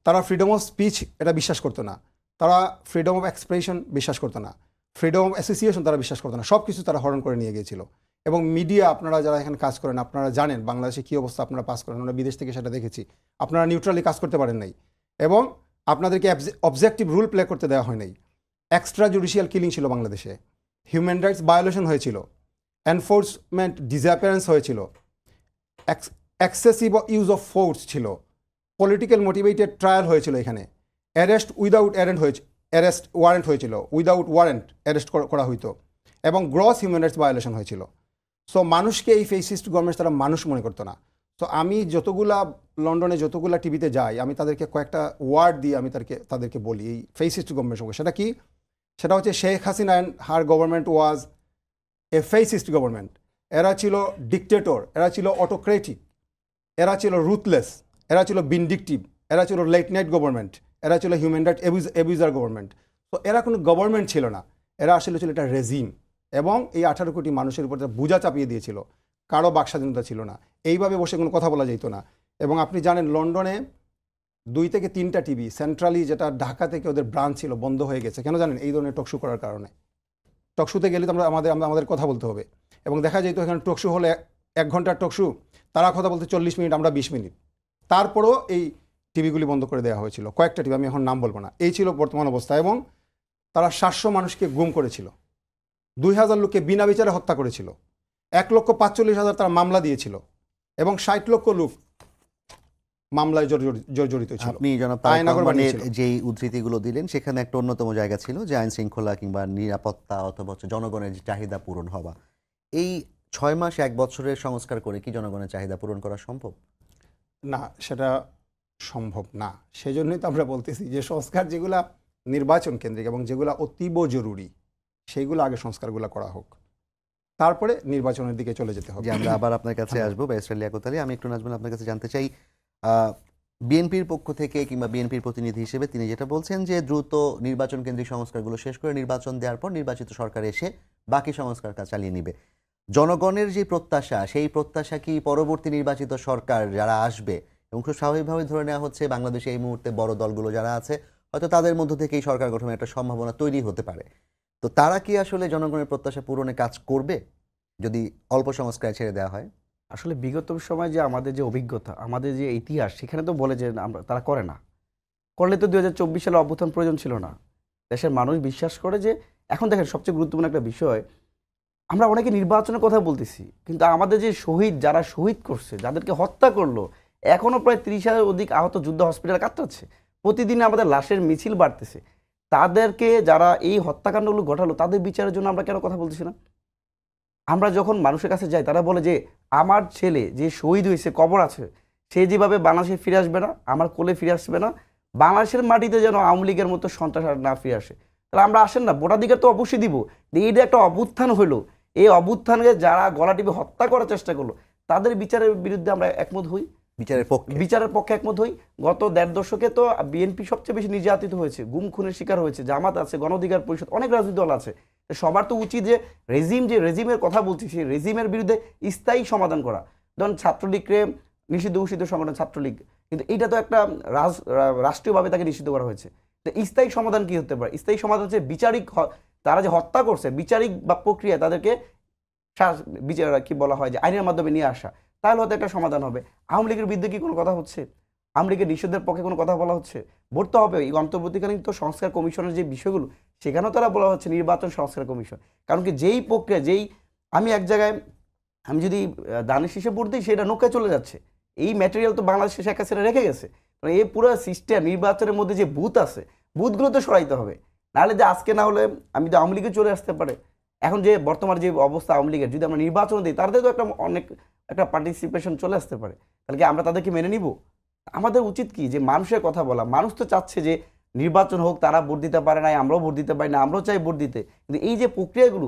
তারা ফ্রিডম অফ স্পিচ এটা বিশ্বাস করতো না, তারা ফ্রিডম অফ এক্সপ্রেশন বিশ্বাস করতো না, ফ্রিডম অফ অ্যাসোসিয়েশন তারা বিশ্বাস করতো না। সব কিছু তারা হরণ করে নিয়ে গিয়েছিল। এবং মিডিয়া, আপনারা যারা এখানে কাজ করেন আপনারা জানেন বাংলাদেশে কী অবস্থা, আপনারা পাস করেন, আমরা বিদেশ থেকে সেটা দেখেছি। আপনারা নিউট্রালি কাজ করতে পারেন নাই, এবং আপনাদেরকে অবজেক্টিভ রুল প্লে করতে দেওয়া হয় নাই। এক্সট্রা জুডিশিয়াল কিলিং ছিল বাংলাদেশে, হিউম্যান রাইটস ভায়োলেশন হয়েছিল, এনফোর্সমেন্ট ডিসঅ্যাপিয়ারেন্স হয়েছিল, এক্সেসিভ ইউজ অফ ফোর্স ছিল, পলিটিক্যাল মোটিভেটেড ট্রায়াল হয়েছিল, এখানে অ্যারেস্ট ওয়ারেন্ট হয়েছিল, উইদাউট ওয়ারেন্ট অ্যারেস্ট করা হইতো, এবং গ্রস হিউম্যান রাইটস ভায়োলেশন হয়েছিল। সো মানুষকে এই ফেসিস্ট গভর্নমেন্ট তারা মানুষ মনে করতো না। তো আমি লন্ডনে যতগুলা টিভিতে যাই, আমি তাদেরকে কয়েকটা ওয়ার্ড দিয়ে আমি তাদেরকে বলি এই ফেসিস্ট গভর্নমেন্ট সঙ্গে। সেটা কি? সেটা হচ্ছে Sheikh Hasina and her government was A fascist government, এরা ছিল ডিকটেটর, এরা ছিল অটোক্রেটিক, এরা ছিল রুথলেস, এরা ছিল ভিন্ডিকটিভ, এরা ছিল লেট নাইট গভর্নমেন্ট, এরা ছিল হিউম্যান রাইট অ্যাবিউজার গভর্নমেন্ট। তো এরা কোনো গভর্নমেন্ট ছিল না, এরা আসলে ছিল একটা রেজিম। এবং এই 18 কোটি মানুষের উপর বোঝা চাপিয়ে দিয়েছিল, কারো বাক স্বাধীনতা ছিল না, এইভাবে বসে কোনো কথা বলা যেত না। এবং আপনি জানেন লন্ডনে 2 থেকে 3টা টিভি সেন্ট্রালি, যেটা ঢাকা থেকে ওদের ব্রাঞ্চ ছিল, বন্ধ হয়ে গেছে। কেন জানেন? এই ধরনের টকশো করার কারণে। টকশোতে গেলে তো আমাদের কথা বলতে হবে, এবং দেখা যেত এখানে টকশো হলে 1 ঘন্টার টকশো, তারা কথা বলতে 40 মিনিট, আমরা 20 মিনিট। তারপরও এই টিভিগুলি বন্ধ করে দেওয়া হয়েছিল, কয়েকটা টিভি, আমি এখন নাম বলবো না। এই ছিল বর্তমান অবস্থা। এবং তারা 700 মানুষকে গুম করেছিল, 2000 লোককে বিনা বিচারে হত্যা করেছিল, 1,45,000 তারা মামলা দিয়েছিল, এবং 60 লক্ষ লোক মামলায় জড়িত ছিল। আপনি জনাব তারেক রহমানের যেই উদ্ধৃতিগুলো দিলেন সেখানে একটা অন্যতম জায়গা ছিল যে আইন শৃঙ্খলা কিংবা নিরাপত্তা অথবা জনগণের যে চাহিদা পূরণ হওয়া। এই 6 মাস 1 বছরের সংস্কার করে কি জনগণের চাহিদা পূরণ করা সম্ভব? না, সেটা সম্ভব না। সেজন্যই তো আমরা বলতেছি যে সংস্কার যেগুলা নির্বাচন কেন্দ্রিক এবং যেগুলা অতীব জরুরি, সেইগুলো আগে সংস্কারগুলো করা হোক, তারপরে নির্বাচনের দিকে চলে যেতে হবে। যে আমরা আবার আপনার কাছে আসবো ব্যারিস্টার লিয়াকত আলী। আমি একটু নাজমুল আপনার কাছে জানতে চাই, বিএনপির পক্ষ থেকে কিংবা বিএনপির প্রতিনিধি হিসেবে তিনি যেটা বলছেন যে দ্রুত নির্বাচন কেন্দ্রিক সংস্কারগুলো শেষ করে নির্বাচন দেওয়ার পর নির্বাচিত সরকার এসে বাকি সংস্কার কাজ চালিয়ে নিবে। জনগণের যে প্রত্যাশা, সেই প্রত্যাশা কি পরবর্তী নির্বাচিত সরকার যারা আসবে, এবং খুব স্বাভাবিকভাবে ধরে নেওয়া হচ্ছে বাংলাদেশে এই মুহূর্তে বড় দলগুলো যারা আছে হয়তো তাদের মধ্য থেকে এই সরকার গঠনের একটা সম্ভাবনা তৈরি হতে পারে, তো তারা কি আসলে জনগণের প্রত্যাশা পূরণে কাজ করবে যদি অল্প সংস্কার ছেড়ে দেওয়া হয়? আসলে বিগত সময় যে আমাদের যে অভিজ্ঞতা, আমাদের যে ইতিহাস, সেখানে তো বলে যে তারা করে না। করলে তো 2024 সালে অভ্যুত্থান প্রয়োজন ছিল না। দেশের মানুষ বিশ্বাস করে যে, এখন দেখেন সবচেয়ে গুরুত্বপূর্ণ একটা বিষয়, আমরা অনেকে নির্বাচনের কথা বলতেছি, কিন্তু আমাদের যে শহীদ, যারা শহীদ করছে, যাদেরকে হত্যা করলো, এখনও প্রায় 30,000 অধিক আহত যুদ্ধ হসপিটালে কাটাচ্ছে। প্রতিদিন আমাদের লাশের মিছিল বাড়তেছে। তাদেরকে, যারা এই হত্যাকাণ্ডগুলো ঘটালো, তাদের বিচারের জন্য আমরা কেন কথা বলতেছি না? আমরা যখন মানুষের কাছে যাই, তারা বলে যে আমার ছেলে যে শহীদ হয়েছে, কবর আছে, সে যেভাবে বাংলাদেশে ফিরে আসবে না, আমার কোলে ফিরে আসবে না, বাংলাদেশের মাটিতে যেন আওয়ামী লীগের মতো সন্ত্রাস আর না ফিরে আসে। তাহলে আমরা আসেন না, ভোটাধিকার তো অবশ্যই দিব। এইটা একটা অভ্যুত্থান হইলো, এই অভ্যুত্থানকে যারা গলা টিপে হত্যা করার চেষ্টা করলো, তাদের বিচারের বিরুদ্ধে আমরা একমত হই, বিচারের পক্ষে একমত হই। গত 1.5 দশকে তো বিএনপি সবচেয়ে বেশি নির্যাতিত হয়েছে, গুম খুনের শিকার হয়েছে, জামাত আছে, গণ অধিকার পরিষদ, অনেক রাজনৈতিক দল আছে। সবার তো উচিত যে রেজিমের কথা বলছি, সেই রেজিমের বিরুদ্ধে স্থায়ী সমাধান করা। ধরুন ছাত্রলীগকে নিষিদ্ধ ঘোষিত সংগঠন ছাত্রলীগ, কিন্তু এইটা তো একটা রাষ্ট্রীয়ভাবে তাকে নিষিদ্ধ করা হয়েছে। তো স্থায়ী সমাধান কি হতে পারে? স্থায়ী সমাধান হচ্ছে বিচারিক, তারা যে হত্যা করছে, বিচারিক বা প্রক্রিয়া তাদেরকে বিচার কি বলা হয় যে আইনের মাধ্যমে নিয়ে আসা, তাহলে হয়তো একটা সমাধান হবে। আওয়ামী লীগের বিরুদ্ধে কি কোনো কথা হচ্ছে? আওয়ামী লীগের নিষেধের পক্ষে কোনো কথা বলা হচ্ছে? বলতে হবে এই অন্তর্বর্তীকালীন তো সংস্কার কমিশনের যে বিষয়গুলো, সেখানেও তারা বলা হচ্ছে নির্বাচন সংস্কার কমিশন। কারণ কি, যেই প্রক্রিয়া, আমি এক জায়গায় আমি যদি দানের শীষে ভোট দিই, সেটা নৌকায় চলে যাচ্ছে। এই ম্যাটেরিয়াল তো বাংলাদেশে শেখ হাসিনা রেখে গেছে। এই পুরো সিস্টেম, নির্বাচনের মধ্যে যে বুথ আছে, বুথগুলো তো সরাইতে হবে। নাহলে যে আজকে না হলে আমি তো আওয়ামী লীগে চলে আসতে পারে। এখন যে বর্তমান যে অবস্থা আওয়ামী লীগের, যদি আমরা নির্বাচন দিই, তাদের তো একটা পার্টিসিপেশন চলে আসতে পারে। তাহলে কি আমরা তাদেরকে মেনে নিব? আমাদের উচিত কি, যে মানুষের কথা বলা। মানুষ তো চাচ্ছে যে নির্বাচন হোক, তারা ভোট দিতে পারে না, আমরাও ভোট দিতে পারি না, আমরাও চাই ভোট দিতে। কিন্তু এই যে প্রক্রিয়াগুলো,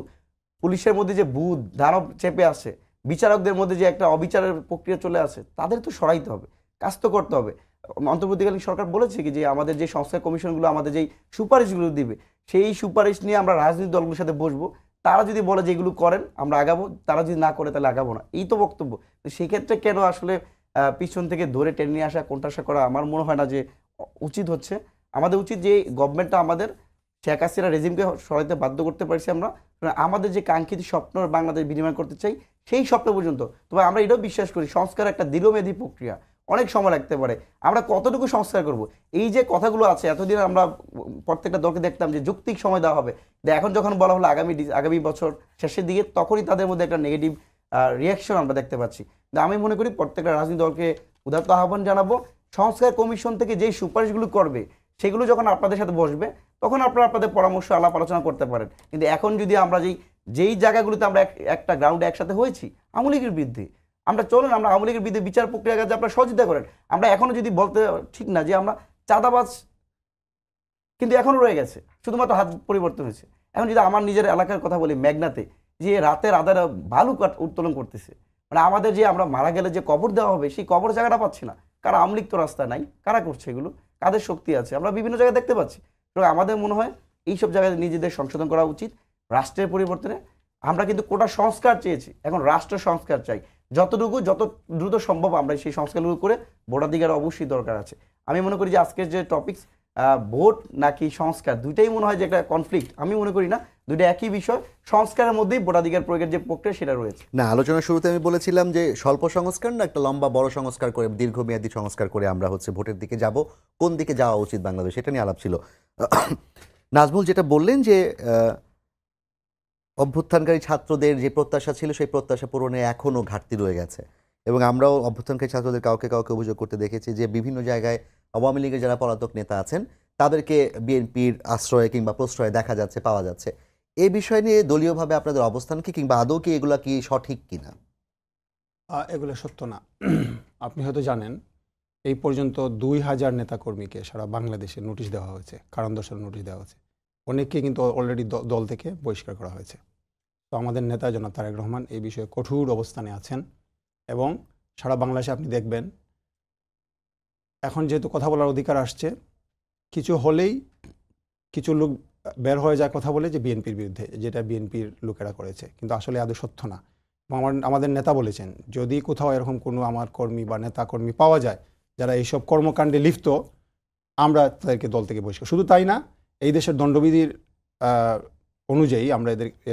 পুলিশের মধ্যে যে ভূত দানব চেপে আসে, বিচারকদের মধ্যে যে একটা অবিচারের প্রক্রিয়া চলে আসে, তাদের তো সরাইতে হবে, কাজ তো করতে হবে। অন্তর্বর্তীকালীন সরকার বলেছে কি যে আমাদের যে সংস্কার কমিশনগুলো আমাদের যেই সুপারিশগুলো দিবে, সেই সুপারিশ নিয়ে আমরা রাজনৈতিক দলগুলোর সাথে বসবো। তারা যদি বলে যে এগুলো করেন, আমরা আগাবো, তারা যদি না করে তাহলে আগাবো না, এই তো বক্তব্য। তো সেক্ষেত্রে কেন আসলে পিছন থেকে ধরে টেনে নিয়ে আসা, কোণঠাসা করা, আমার মনে হয় না যে উচিত হচ্ছে। আমাদের উচিত যে গভর্নমেন্টটা আমাদের শেখ হাসিনা রেজিমকে সরাইতে বাধ্য করতে পারছি আমরা, আমাদের যে কাঙ্ক্ষিত স্বপ্ন বাংলাদেশ বিনিময় করতে চাই, সেই স্বপ্ন পর্যন্ত। তবে আমরা এটাও বিশ্বাস করি সংস্কার একটা দীর্ঘমেয়াদী প্রক্রিয়া, অনেক সময় লাগতে পারে। আমরা কতটুকু সংস্কার করব? এই যে কথাগুলো আছে, এতদিন আমরা প্রত্যেকটা দলকে দেখতাম যে যৌক্তিক সময় দেওয়া হবে, এখন যখন বলা হলো আগামী বছর শেষের দিকে, তখনই তাদের মধ্যে একটা নেগেটিভ রিয়াকশন আমরা দেখতে পাচ্ছি। আমি মনে করি প্রত্যেকটা রাজনৈতিক দলকে উদারত আহ্বান জানাবো, সংস্কার কমিশন থেকে যেই সুপারিশগুলো করবে, সেগুলো যখন আপনাদের সাথে বসবে, তখন আপনারা আপনাদের পরামর্শ আলাপ আলোচনা করতে পারেন। কিন্তু এখন যদি আমরা যেই জায়গাগুলোতে আমরা একটা গ্রাউন্ডে একসাথে হয়েছি আওয়ামী লীগের বিরুদ্ধে, আমরা চলুন আমরা আওয়ামী লীগের বিরুদ্ধে বিচার প্রক্রিয়া কাজে আপনারা সহযোগিতা করেন। আমরা এখনো যদি বলতে ঠিক না যে আমরা চাঁদাবাজ, কিন্তু এখনো রয়ে গেছে, শুধুমাত্র হাত পরিবর্তন হয়েছে। এখন যদি আমার নিজের এলাকার কথা বলি, মেঘনাতে যে রাতের আধারে বালু উত্তোলন করতেছে। মানে আমাদের যে আমরা মারা গেলে যে কবর দেওয়া হবে সেই কবর জায়গাটা পাচ্ছি না। কারা আমলিক তো রাস্তায় নাই, কারা করছে এগুলো, কাদের শক্তি আছে আমরা বিভিন্ন জায়গায় দেখতে পাচ্ছি। তো আমাদের মনে হয় এইসব জায়গায় নিজেদের সংশোধন করা উচিত। রাষ্ট্রের পরিবর্তনে আমরা কিন্তু কোটা সংস্কার চেয়েছি, এখন রাষ্ট্র সংস্কার চাই। যত দ্রুত সম্ভব আমরা সেই সংস্কারগুলো করে ভোটাধিকার অবশ্যই দরকার আছে। আমি মনে করি যে আজকের যে টপিকস ভোট নাকি সংস্কার, দুইটাই মনে হয় যে একটা কনফ্লিক্ট। আমি মনে করি না, দুইটা একই বিষয়। সংস্কারের মধ্যেই ভোটাধিকার প্রয়োগের যে প্রক্রিয়া সেটা রয়েছে। না, আলোচনার শুরুতে আমি বলেছিলাম যে স্বল্প সংস্কার না একটা লম্বা বড় সংস্কার করে, দীর্ঘমেয়াদী সংস্কার করে আমরা ভোটের দিকে যাব, কোন দিকে যাওয়া উচিত বাংলাদেশ, এটা নিয়ে আলাপ ছিল। নাজমুল যেটা বললেন যে অভ্যুত্থানকারী ছাত্রদের যে প্রত্যাশা ছিল সেই প্রত্যাশা পূরণে এখনও ঘাটতি রয়ে গেছে, এবং আমরাও অভ্যুত্থানকারী ছাত্রদের কাউকে অভিযোগ করতে দেখেছি যে বিভিন্ন জায়গায় আওয়ামী লীগের যারা পলাতক নেতা আছেন তাদেরকে বিএনপির আশ্রয়ে কিংবা প্রশ্রয়ে দেখা যাচ্ছে, পাওয়া যাচ্ছে। এই বিষয় নিয়ে দলীয়ভাবে আপনাদের অবস্থান কি, কিংবা আদৌ কি এগুলা কি সঠিক কিনা? এগুলো সত্য না। আপনি হয়তো জানেন এই পর্যন্ত 2000 নেতাকর্মীকে সারা বাংলাদেশে নোটিশ দেওয়া হয়েছে, কারণ দর্শানোর নোটিশ দেওয়া হয়েছে। অনেককে কিন্তু অলরেডি দল থেকে বহিষ্কার করা হয়েছে। তো আমাদের নেতা জনাব তারেক রহমান এই বিষয়ে কঠোর অবস্থানে আছেন, এবং সারা বাংলাদেশে আপনি দেখবেন এখন যেহেতু কথা বলার অধিকার আসছে, কিছু হলেই কিছু লোক বের হয়ে যায় কথা বলে যে বিএনপির বিরুদ্ধে, যেটা বিএনপির লোকেরা করেছে, কিন্তু আসলে আদৌ সত্য না। আমাদের নেতা বলেছেন যদি কোথাও এরকম কোনো আমার কর্মী বা নেতা কর্মী পাওয়া যায় যারা এইসব কর্মকাণ্ডে লিপ্ত, আমরা তাদেরকে দল থেকে বহিষ্কার। শুধু তাই না, এই দেশের দণ্ডবিধির অনুযায়ী আমরা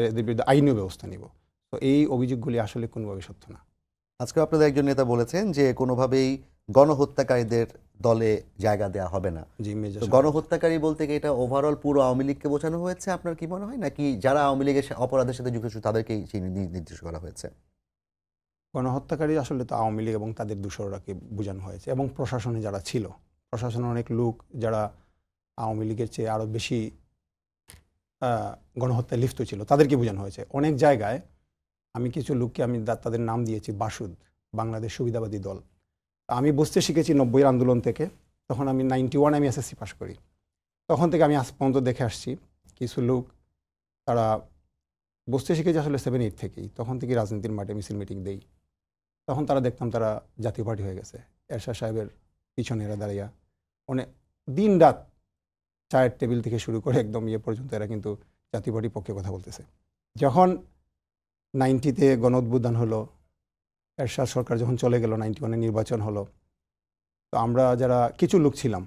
এদের বিরুদ্ধে আইনীয় ব্যবস্থা নিব। তো এই অভিযোগগুলি আসলে কোনোভাবে সত্য না। আজকে আপনাদের একজন নেতা বলেছেন যে কোনোভাবেই গণহত্যাকারীদের দলে জায়গা দেওয়া হবে না। জি, মির্জা তো গণহত্যাকারী বলতে কি এটা ওভারঅল পুরো আওয়ামী লীগকে বোঝানো হয়েছে আপনার কি মনে হয়, নাকি যারা আওয়ামী লীগের অপরাধের সাথে যুক্ত তাদেরকেই নির্দেশ করা হয়েছে? গণহত্যাকারী আসলে তো আওয়ামী লীগ এবং তাদের দূষররাকে বোঝানো হয়েছে, এবং প্রশাসনে যারা ছিল, প্রশাসনের অনেক লোক যারা আওয়ামী লীগের চেয়ে আরও বেশি গণহত্যায় লিপ্ত ছিল তাদেরকে বোঝানো হয়েছে। অনেক জায়গায় আমি কিছু লোককে তাদের নাম দিয়েছি বাসুদ, বাংলাদেশ সুবিধাবাদী দল। আমি বুঝতে শিখেছি 90-এর আন্দোলন থেকে। তখন আমি 91 আমি এসএসসি পাস করি। তখন থেকে আমি আজ পর্যন্ত দেখে আসছি কিছু লোক তারা বুঝতে শিখেছে আসলে 7-8 থেকেই, তখন থেকে রাজনীতির মাঠে মিছিল মিটিং দেই। তখন তারা দেখতাম তারা জাতীয় পার্টি হয়ে গেছে, এরশাদ সাহেবের পিছনে এরা দাঁড়িয়ে অনেক দিন রাত চায়ের টেবিল থেকে শুরু করে একদম পর্যন্ত এরা কিন্তু জাতীয় পার্টির পক্ষে কথা বলতেছে। যখন 90-তে গণ অভ্যুত্থান হলো, এরশাদ সরকার যখন চলে গেল, 91-এ নির্বাচন হলো, তো আমরা যারা কিছু লোক ছিলাম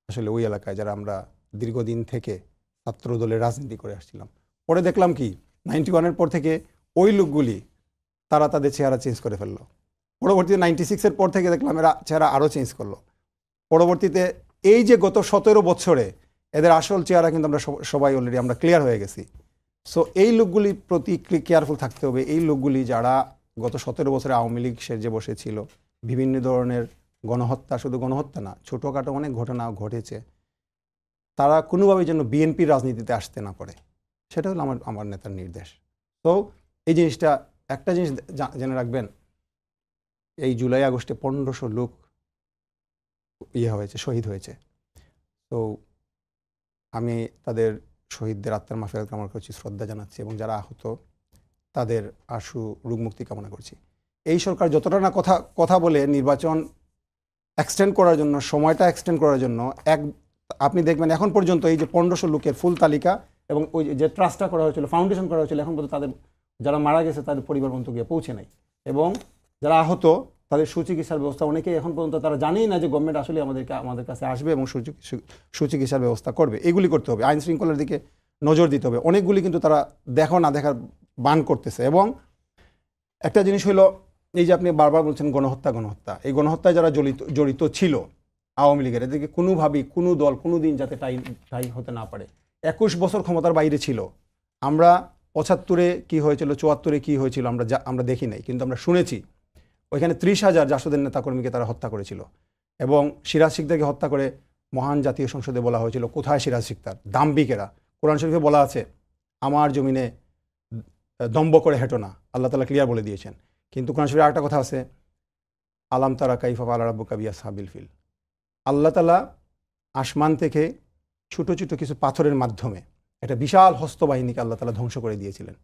আসলে ওই এলাকায়, যারা আমরা দীর্ঘদিন থেকে ছাত্র দলের রাজনীতি করে আসছিলাম, পরে দেখলাম কি 91-এর পর থেকে ওই লোকগুলি তারা তাদের চেহারা চেঞ্জ করে ফেললো। পরবর্তীতে 96-এর পর থেকে দেখলাম এরা চেহারা আরও চেঞ্জ করলো। পরবর্তীতে এই যে গত 17 বছরে এদের আসল চেহারা কিন্তু আমরা সবাই অলরেডি আমরা ক্লিয়ার হয়ে গেছি। সো এই লোকগুলির প্রতি কেয়ারফুল থাকতে হবে। এই লোকগুলি যারা গত 17 বছরে আওয়ামী লীগ সেজে বসেছিল, বিভিন্ন ধরনের গণহত্যা, শুধু গণহত্যা না, ছোটোখাটো অনেক ঘটনা ঘটেছে, তারা কোনোভাবেই যেন বিএনপির রাজনীতিতে আসতে না পারে, সেটা হলো আমার নেতার নির্দেশ। তো এই জিনিসটা, একটা জিনিস জেনে রাখবেন, এই জুলাই আগস্টে 1500 লোক হয়েছে, শহীদ হয়েছে। তো আমি তাদের শহীদদের আত্মার মাগফিরাত কামনা করছি, শ্রদ্ধা জানাচ্ছি, এবং যারা আহত তাদের আশু রোগমুক্তি কামনা করছি। এই সরকার যতটা না কথা বলে নির্বাচন এক্সটেন্ড করার জন্য, সময়টা এক্সটেন্ড করার জন্য, আপনি দেখবেন এখন পর্যন্ত এই যে 1500 লোকের ফুল তালিকা এবং ওই যে ট্রাস্টটা করা হয়েছিল, ফাউন্ডেশন করা হয়েছিল, এখন পর্যন্ত তাদের যারা মারা গেছে তাদের পরিবার পর্যন্ত গিয়ে পৌঁছে নাই, এবং যারা আহত তাদের সুচিকিৎসার ব্যবস্থা অনেকেই এখন পর্যন্ত তারা জানেই না যে গভর্নমেন্ট আসলে আমাদের কাছে আসবে এবং সুচিকিৎসার ব্যবস্থা করবে। এগুলি করতে হবে, আইন শৃঙ্খলার দিকে নজর দিতে হবে। অনেকগুলি কিন্তু তারা না দেখার বান করতেছে। এবং একটা জিনিস হলো, এই যে আপনি বারবার বলছেন গণহত্যা, এই গণহত্যায় যারা জড়িত ছিল আওয়ামী লীগের, এদেরকে কোনোভাবেই কোনো দল কোনো দিন যাতে ঠাঁই হতে না পারে। 21 বছর ক্ষমতার বাইরে ছিল। আমরা 75-এ কী হয়েছিল, 74-এ কী হয়েছিল আমরা দেখি নাই, কিন্তু আমরা শুনেছি ওইখানে 30,000 জাসদের নেতাকর্মীকে তারা হত্যা করেছিল, এবং সিরাজ শিকদারকে হত্যা করে মহান জাতীয় সংসদে বলা হয়েছিল কোথায় সিরাজ শিকদার, দাম্ভিকেরা। কোরআন শরীফে বলা আছে আমার জমিনে দম্ভ করে হেঁটো না, আল্লাহ তাআলা ক্লিয়ার বলে দিয়েছেন। কিন্তু কোরআন শরীফে আরেকটা কথা আছে, আলাম তারা কাইফা ফাআলা রাব্বুকা বিআসহাবিল ফিল। আল্লাহ তাআলা আসমান থেকে ছোটো ছোটো কিছু পাথরের মাধ্যমে একটা বিশাল হস্তবাহিনীকে আল্লাহ তাআলা ধ্বংস করে দিয়েছিলেন।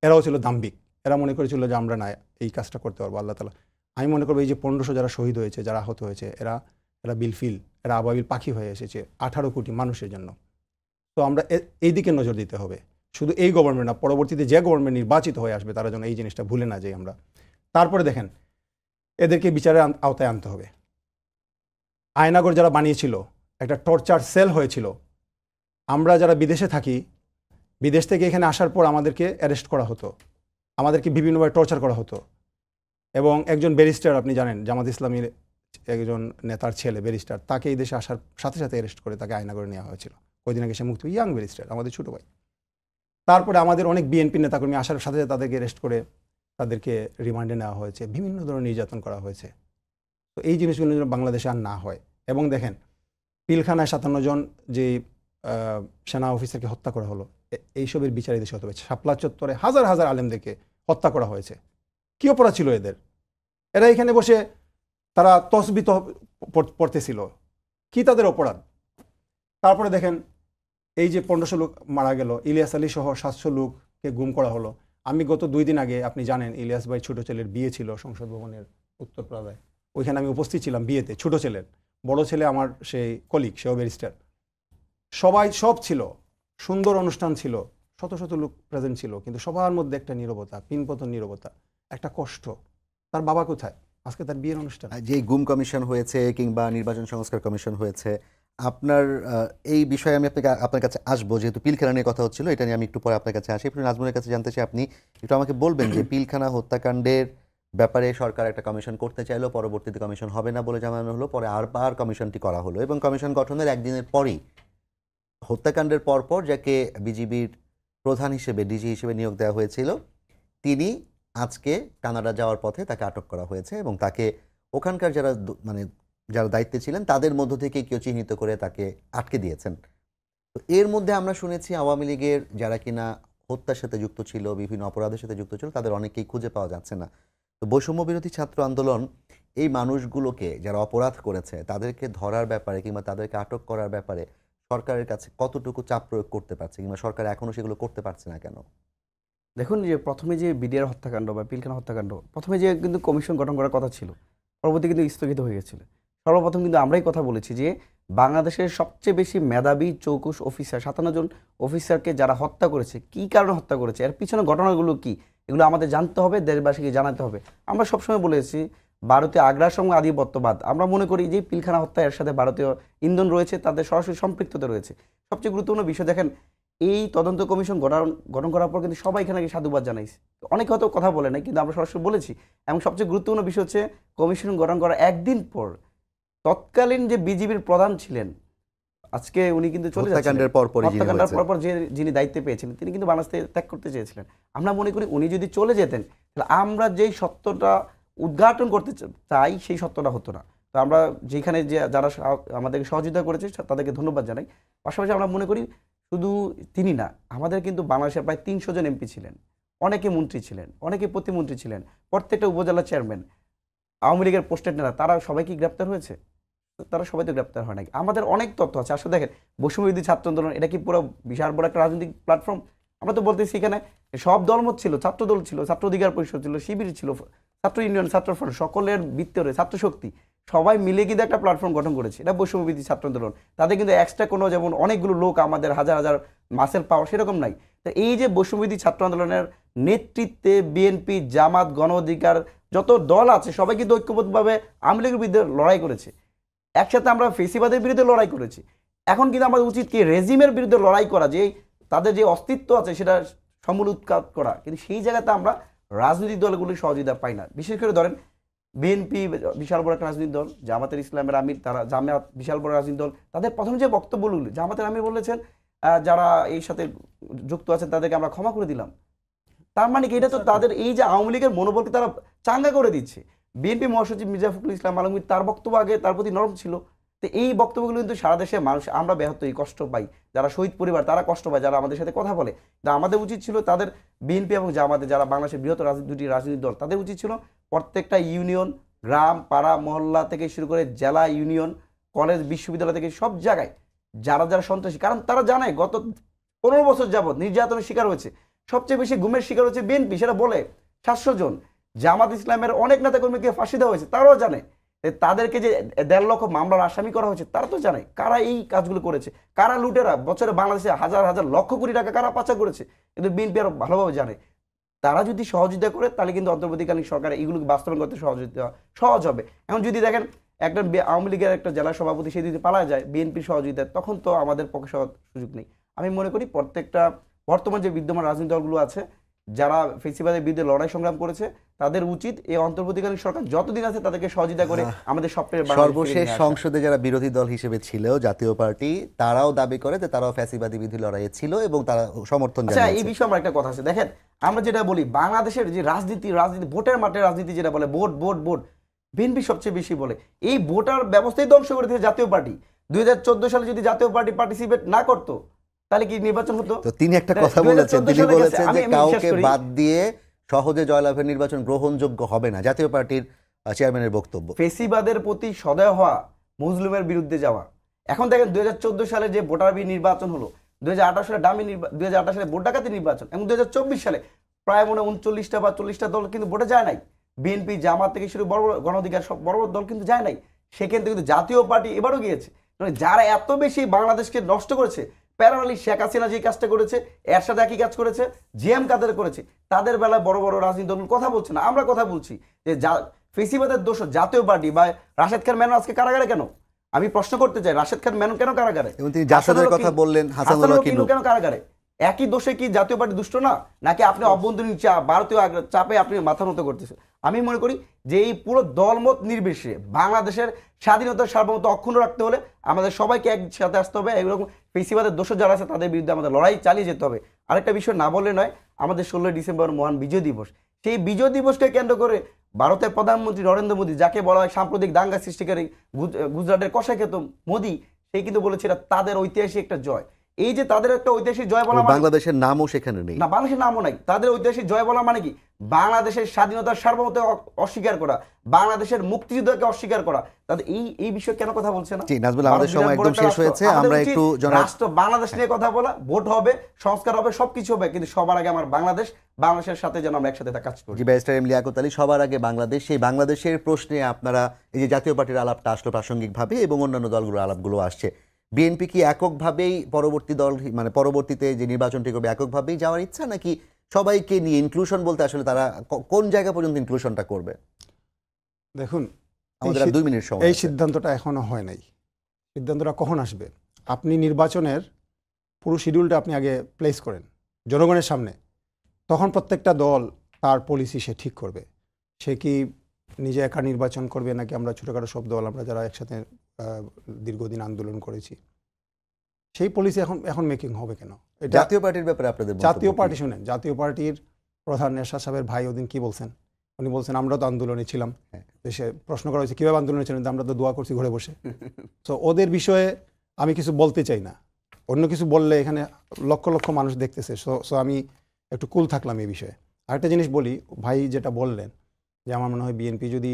এরাও ছিল দাম্ভিক। এরা মনে করেছিল যে আমরা না এই কাজটা করতে পারবো। আল্লাহ তাআলা, আমি মনে করবো এই যে 1500 যারা শহীদ হয়েছে, যারা আহত হয়েছে, এরা বিলফিল, এরা আবাবিল পাখি হয়ে এসেছে 18 কোটি মানুষের জন্য। তো আমরা এই দিকে নজর দিতে হবে, শুধু এই গভর্নমেন্ট না, পরবর্তীতে যে গভর্নমেন্ট নির্বাচিত হয়ে আসবে তারা যেন এই জিনিসটা ভুলে না যাই আমরা। তারপরে দেখেন, এদেরকে বিচারের আওতায় আনতে হবে। আয়নাগর যারা বানিয়েছিল, একটা টর্চার সেল হয়েছিল। আমরা যারা বিদেশে থাকি, বিদেশ থেকে এখানে আসার পর আমাদেরকে অ্যারেস্ট করা হতো, আমাদেরকে বিভিন্নভাবে টর্চার করা হতো। এবং একজন ব্যারিস্টার, আপনি জানেন জামাত ইসলামীর একজন নেতার ছেলে ব্যারিস্টার, তাকে এই দেশে আসার সাথে সাথে অ্যারেস্ট করে তাকে আয়নাগরে নেওয়া হয়েছিল। কয়েকদিন আগে সে মুক্তি, ইয়াং ব্যারিস্টার, আমাদের ছোটো ভাই। তারপরে আমাদের অনেক বিএনপি নেতাকর্মী আসার সাথে সাথে তাদেরকে অ্যারেস্ট করে তাদেরকে রিমান্ডে নেওয়া হয়েছে, বিভিন্ন ধরনের নির্যাতন করা হয়েছে। তো এই জিনিসগুলো যেন বাংলাদেশে আর না হয়। এবং দেখেন, পিলখানায় 57 জন যে সেনা অফিসারকে হত্যা করা হলো, এইসবের বিচার এদেশে হতে হয়েছে। শাপলা চত্বরে হাজার হাজার আলেমদেরকে হত্যা করা হয়েছে। কী অপরাধ ছিল এদের? এরা এখানে বসে তারা তসবি পড়তেছিল, কি তাদের অপরাধ? তারপরে দেখেন, এই যে 1500 লোক মারা গেল, ইলিয়াস আলী সহ 700 লোককে গুম করা হলো। আমি গত 2 দিন আগে, আপনি জানেন, ইলিয়াস ভাই ছোটো ছেলের বিয়ে ছিল সংসদ ভবনের উত্তর প্লাজায়, ওইখানে আমি উপস্থিত ছিলাম বিয়েতে। ছোটো ছেলের, বড় ছেলে আমার সেই কলিগ, সেও ব্যারিস্টার, সব ছিল, সুন্দর অনুষ্ঠান ছিল, শত শত লোক প্রেজেন্ট ছিল, কিন্তু সবার মধ্যে একটা নীরবতা, পিনপতন নীরবতা, একটা কষ্ট। তার বাবা কোথায়? আজকে তার বিয়ের অনুষ্ঠান। যে গুম কমিশন হয়েছে কিংবা নির্বাচন সংস্কার কমিশন হয়েছে, আপনার এই বিষয়ে আমি আপনার কাছে আসবো, যেহেতু পিলখানা নিয়ে কথা হচ্ছিল, এটা নিয়ে আমি একটু পরে আপনার কাছে আসি। একটু নাজমুলের কাছে জানতে চাই, আপনি একটু আমাকে বলবেন যে পিলখানা হত্যাকাণ্ডের ব্যাপারে সরকার একটা কমিশন করতে চাইলো, পরবর্তীতে কমিশন হবে না বলে জানানো হলো, পরে আরবার কমিশনটি করা হলো এবং কমিশন গঠনের একদিনের পরই হত্যাকাণ্ডের পরপর যাকে বিজিবির প্রধান হিসেবে, ডিজি হিসেবে নিয়োগ দেওয়া হয়েছিল, তিনি আজকে কানাডা যাওয়ার পথে তাকে আটক করা হয়েছে এবং তাকে ওখানকার যারা দায়িত্বে ছিলেন তাদের মধ্য থেকে কেউ চিহ্নিত করে তাকে আটকে দিয়েছেন। তো এর মধ্যে আমরা শুনেছি আওয়ামী লীগের যারা কিনা হত্যার সাথে যুক্ত ছিল, বিভিন্ন অপরাধের সাথে যুক্ত ছিল, তাদের অনেকেই খুঁজে পাওয়া যাচ্ছে না। তো বৈষম্য বিরোধী ছাত্র আন্দোলন এই মানুষগুলোকে, যারা অপরাধ করেছে, তাদেরকে ধরার ব্যাপারে কিংবা তাদেরকে আটক করার ব্যাপারে সরকারের কাছে কতটুকু চাপ প্রয়োগ করতে পারছে, কিংবা সরকার এখনো সেগুলো করতে পারছে না কেন? দেখুন, যে প্রথমে যে বিডিআর হত্যাকাণ্ড বা পিলখানা হত্যাকাণ্ড, প্রথমে যে কিন্তু কমিশন গঠন করার কথা ছিল, পরবর্তী কিন্তু স্থগিত হয়ে গেছিল। সর্বপ্রথম কিন্তু আমরাই কথা বলেছি যে বাংলাদেশের সবচেয়ে বেশি মেধাবী চৌকুশ অফিসার, 57 জন অফিসারকে যারা হত্যা করেছে, কি কারণে হত্যা করেছে, এর পিছনে ঘটনাগুলো কি, এগুলো আমাদের জানতে হবে, দেশবাসীকে জানাতে হবে। আমরা সবসময় বলেছি ভারতীয় আগ্রার সঙ্গে আধিপত্যবাদ, আমরা মনে করি যে পিলখানা হত্যা, এর সাথে ভারতীয় ইন্ধন রয়েছে, তাদের সরাসরি সম্পৃক্ততা রয়েছে। সবচেয়ে গুরুত্বপূর্ণ বিষয় দেখেন, এই তদন্ত কমিশন গঠন করার পর কিন্তু সবাই এখানে সাধুবাদ জানাইছে। অনেকে হয়তো কথা বলে নাই, কিন্তু আমরা সরাসরি বলেছি। এবং সবচেয়ে গুরুত্বপূর্ণ বিষয় হচ্ছে, কমিশন গঠন করার একদিন পর তৎকালীন যে বিজিবির প্রধান ছিলেন, আজকে উনি কিন্তু চলে যাচ্ছেন, হত্যাকাণ্ডের পরপর যিনি দায়িত্বে পেয়েছিলেন, তিনি কিন্তু বাংলাদেশ থেকে ত্যাগ করতে চেয়েছিলেন। আমরা মনে করি উনি যদি চলে যেতেন, তাহলে আমরা যেই সত্যটা উদ্ঘাটন করতে চাই সেই সত্যটা হতো না। তো আমরা যেখানে যারা আমাদেরকে সহযোগিতা করেছে তাদেরকে ধন্যবাদ জানাই। পাশাপাশি আমরা মনে করি শুধু তিনি না, আমাদের কিন্তু বাংলাদেশের প্রায় 300 জন এমপি ছিলেন, অনেকে মন্ত্রী ছিলেন, অনেকে প্রতিমন্ত্রী ছিলেন, প্রত্যেকটা উপজেলা চেয়ারম্যান, আওয়ামী লীগের পোস্টেড নেতা, তারা সবাই কি গ্রেপ্তার হয়েছে? তারা সবাই তো গ্রেপ্তার হয় নাই। আমাদের অনেক তথ্য আছে। আসলে দেখেন, বৈষম্য বিরোধী ছাত্র আন্দোলন এটা কি পুরো বিশাল বড় একটা রাজনৈতিক প্ল্যাটফর্ম? আমরা তো বলতেছি এখানে সব দলমত ছিল, ছাত্র দল ছিল, ছাত্র অধিকার পরিষদ ছিল, শিবির ছিল, ছাত্র ইউনিয়ন, ছাত্র ফ্রন্ট, সকলের ভিত্তিতে ছাত্র শক্তি সবাই মিলে কিন্তু একটা প্ল্যাটফর্ম গঠন করেছে, এটা বৈষম্য বিরোধী ছাত্র আন্দোলন। তাদের কিন্তু এক্সট্রা কোনো, যেমন অনেকগুলো লোক আমাদের হাজার হাজার মাসেল পাওয়ার সেরকম নাই। তো এই যে বৈষম্য বিরোধী ছাত্র আন্দোলনের নেতৃত্বে বিএনপি, জামাত, গণ অধিকার যত দল আছে সবাই কিন্তু ঐক্যবদ্ধভাবে আওয়ামী লীগের বিরুদ্ধে লড়াই করেছে। একসাথে আমরা ফেসিবাদের বিরুদ্ধে লড়াই করেছি। এখন কিন্তু আমাদের উচিত কি রেজিমের বিরুদ্ধে লড়াই করা, যে তাদের যে অস্তিত্ব আছে সেটা সমূল উৎখাত করা। কিন্তু সেই জায়গাতে আমরা রাজনৈতিক দলগুলির সহযোগিতা পাই না। বিশেষ করে ধরেন বিএনপি বিশাল বড় একটা রাজনৈতিক দল, জামাতের ইসলামের আমির, তারা জামাত বিশাল বড় রাজনৈতিক দল, তাদের প্রথম যে বক্তব্যগুলো, জামাতের আমির বলেছেন যারা এই সাথে যুক্ত আছেন তাদেরকে আমরা ক্ষমা করে দিলাম। তার মানে কি, এটা তো তাদের এই যে আওয়ামী লীগের মনোবলকে তারা চাঙ্গা করে দিচ্ছে। বিএনপি মহাসচিব মির্জা ফখরুল ইসলাম আলমগীর, তার বক্তব্য আগে তার প্রতি নরম ছিল। তো এই বক্তব্যগুলো কিন্তু সারা দেশের মানুষ, আমরা ব্যাহত কষ্ট পাই, যারা শহীদ পরিবার তারা কষ্ট পায়, যারা আমাদের সাথে কথা বলে। আমাদের উচিত ছিল তাদের, বিএনপি এবং জামাতে, যারা বাংলাদেশের বৃহত্তর দুটি রাজনৈতিক দল, তাদের উচিত ছিল প্রত্যেকটা ইউনিয়ন, গ্রাম, পাড়া, মহল্লা থেকে শুরু করে জেলা, ইউনিয়ন, কলেজ, বিশ্ববিদ্যালয় থেকে সব জায়গায় যারা যারা সন্ত্রাসী, কারণ তারা জানে গত 15 বছর যাবৎ নির্যাতনের শিকার হয়েছে, সবচেয়ে বেশি গুমের শিকার হচ্ছে বিএনপি, সেটা বলে 700 জন। জামাত ইসলামের অনেক নেতাকর্মীকে ফাঁসি দেওয়া হয়েছে, তারাও জানে। তাদেরকে যে 1.5 লক্ষ মামলার আসামি করা হয়েছে, তারা তো জানে কারা এই কাজগুলো করেছে, কারা লুটেরা বছরে বাংলাদেশে হাজার হাজার লক্ষ কোটি টাকা কারা পাচার করেছে। কিন্তু বিএনপি আরো ভালোভাবে জানে। তারা যদি সহযোগিতা করে তাহলে কিন্তু অন্তর্বর্তীকালীন সরকার এগুলোকে বাস্তবায়ন করতে সহজ হবে। এখন যদি দেখেন একটা আওয়ামী লীগের একটা জেলা সভাপতি সে যদি পালা যায় বিএনপির সহযোগিতায়, তখন তো আমাদের পক্ষে সুযোগ নেই। আমি মনে করি প্রত্যেকটা বর্তমান যে বিদ্যমান রাজনৈতিক দলগুলো আছে যারা ফেসিবাদের বিরুদ্ধে লড়াই সংগ্রাম করেছে, তাদের উচিত এই অন্তর্বর্তীকালীন সরকার যতদিন আছে তাদেরকে সহযোগিতা করে আমাদের সবচেয়ে সর্বশেষ সংসদে যারা বিরোধী দল হিসেবে ছিল জাতীয় পার্টি, তারাও দাবি করে যে তারাও ফ্যাসিবাদী বিরোধী লড়াইয়ে ছিল এবং তারা সমর্থন জানিয়েছে। এই বিষয়ে আমার একটা কথা আছে, দেখেন আমরা যেটা বলি বাংলাদেশের যে রাজনীতি ভোটের মাঠে রাজনীতি যেটা বলে ভোট ভোট ভোট, বিএনপি সবচেয়ে বেশি বলে এই ভোটার ব্যবস্থাই ধ্বংস করে দিয়েছে জাতীয় পার্টি। 2014 সালে যদি জাতীয় পার্টি পার্টিসিপেট না করতো তাহলে কি নির্বাচন হতো? তো তিনি একটা কথা বলেছেন, তিনি বলেছেন যে কাউকে বাদ দিয়ে সহজে জয়লাভের নির্বাচন গ্রহণযোগ্য হবে না, জাতীয় পার্টির চেয়ারম্যানের বক্তব্য। ফেসিবাদের প্রতি সদয় হওয়া, মুসলিমের বিরুদ্ধে যাওয়া। এখন দেখেন 2014 সালে যে ভোটার নির্বাচন হলো, 2018 সালে 2018 সালে ভোট ডাকাতি নির্বাচন, এবং 2024 সালে প্রায় মনে 39টা বা 40টা দল কিন্তু ভোটে যায় নাই। বিএনপি, জামাত থেকে শুরু বড় বড় গণ অধিকার সব বড় বড় দল কিন্তু যায় নাই। সেখান থেকে কিন্তু জাতীয় পার্টি এবারও গিয়েছে। মানে যারা এত বেশি বাংলাদেশকে নষ্ট করেছে, প্যারালালি শেখ হাসিনা যে কাজটা করেছে, এর সাথে একই কাজ করেছে জিএম কাদের করেছে, তাদের বেলায় বড় বড় রাজনীতি দল কথা বলছে না। আমরা কথা বলছি যে ফেসিবাদের দোষ জাতীয় পার্টি বা রাশেদ খান মেনন আজকে কারাগারে কেন? আমি প্রশ্ন করতে চাই, রাশেদ খান মেনন কেন কারাগারে? এবং তিনি জাসাদের কথা বললেন, হাসানুল ওয়াকিল কেন কারাগারে? একই দোষে কি জাতীয় পার্টি দুষ্ট না, নাকি আপনি অভ্যন্তরীণ চাপ, ভারতীয় চাপে আপনি মাথা নত করতেছেন? আমি মনে করি যে এই পুরো দলমত নির্বিশেষে বাংলাদেশের স্বাধীনতার সার্বভৌমত্ব অক্ষুণ্ণ রাখতে হলে আমাদের সবাইকে একসাথে আসতে হবে। এরকম ফেসিবাদের দোষ যারা আছে তাদের বিরুদ্ধে আমাদের লড়াই চালিয়ে যেতে হবে। আরেকটা বিষয় না বললে নয়, আমাদের 16 ডিসেম্বর মহান বিজয় দিবস, সেই বিজয় দিবসকে কেন্দ্র করে ভারতের প্রধানমন্ত্রী নরেন্দ্র মোদী, যাকে বলা হয় সাম্প্রতিক দাঙ্গা সৃষ্টিকারী গুজরাটের কষাইখ্যাত মোদী, সেই কিন্তু বলেছিল তাদের ঐতিহাসিক একটা জয়। এই যে তাদের একটা ঐতিহাসিক জয় বলা, বাংলাদেশের নামও সেখানে নেই, না বাংলাদেশের নামও নাই, তাদের ঐতিহাসিক জয় বলা মানে কি? বাংলাদেশের স্বাধীনতার সার্বভৌমত্ব অস্বীকার করা, বাংলাদেশের মুক্তিযুদ্ধকে অস্বীকার করা। তাদের এই বিষয়ে কেন কথা বলছে না? জি নাজমুল, আমাদের সময় একদম শেষ হয়েছে। আমরা একটু রাষ্ট্র বাংলাদেশ নিয়ে কথা বলা, ভোট হবে, সংস্কার হবে, সবকিছু হবে, কিন্তু সবার আগে আমার বাংলাদেশের সাথে যেন আমরা একসাথে কাজ করি। জি ব্যারিস্টার এম লিয়াকত আলী, সবার আগে বাংলাদেশ, সেই বাংলাদেশের প্রশ্নে আপনারা এই যে জাতীয় পার্টির আলাপটা আসলো প্রাসঙ্গিকভাবে এবং অন্যান্য দলগুলোর আলাপগুলো আসছে, বিএনপি কি এককভাবেই পরবর্তী দল মানে পরবর্তীতে যে নির্বাচনটি করবে এককভাবেই যাওয়ার ইচ্ছা, নাকি সবাইকে নিয়ে ইনক্লুশন বলতে আসলে তারা কোন জায়গা পর্যন্ত ইনক্লুশনটা করবে? দেখুন, আমাদের 2 মিনিট সময়। এই সিদ্ধান্তটা এখনো হয় নাই। সিদ্ধান্তটা কখন আসবে? আপনি নির্বাচনের পুরো শিডিউলটা আপনি আগে প্লেস করেন জনগণের সামনে, তখন প্রত্যেকটা দল তার পলিসি সে ঠিক করবে। সে কি নিজে একা নির্বাচন করবে, নাকি আমরা ছোটোখাটো সব দল আমরা যারা একসাথে দীর্ঘদিন আন্দোলন করেছি, সেই পলিসি এখন মেকিং হবে কেন? জাতীয় পার্টির ব্যাপারে আপনাদের জাতীয় পার্টি শুনেন, জাতীয় পার্টির প্রধান এরশাদ সাহেবের ভাই ওদিন কি বলছেন, উনি বলছেন আমরা তো আন্দোলনে ছিলাম। দেশে প্রশ্ন করা হয়েছে কীভাবে আন্দোলনে ছিলেন, আমরা তো দোয়া করছি ঘরে বসে। তো ওদের বিষয়ে আমি কিছু বলতে চাই না, অন্য কিছু বললে এখানে লক্ষ লক্ষ মানুষ দেখতেছে। সো আমি একটু কুল থাকলাম এই বিষয়ে। আরেকটা জিনিস বলি, ভাই যেটা বললেন যে আমার মনে হয় বিএনপি যদি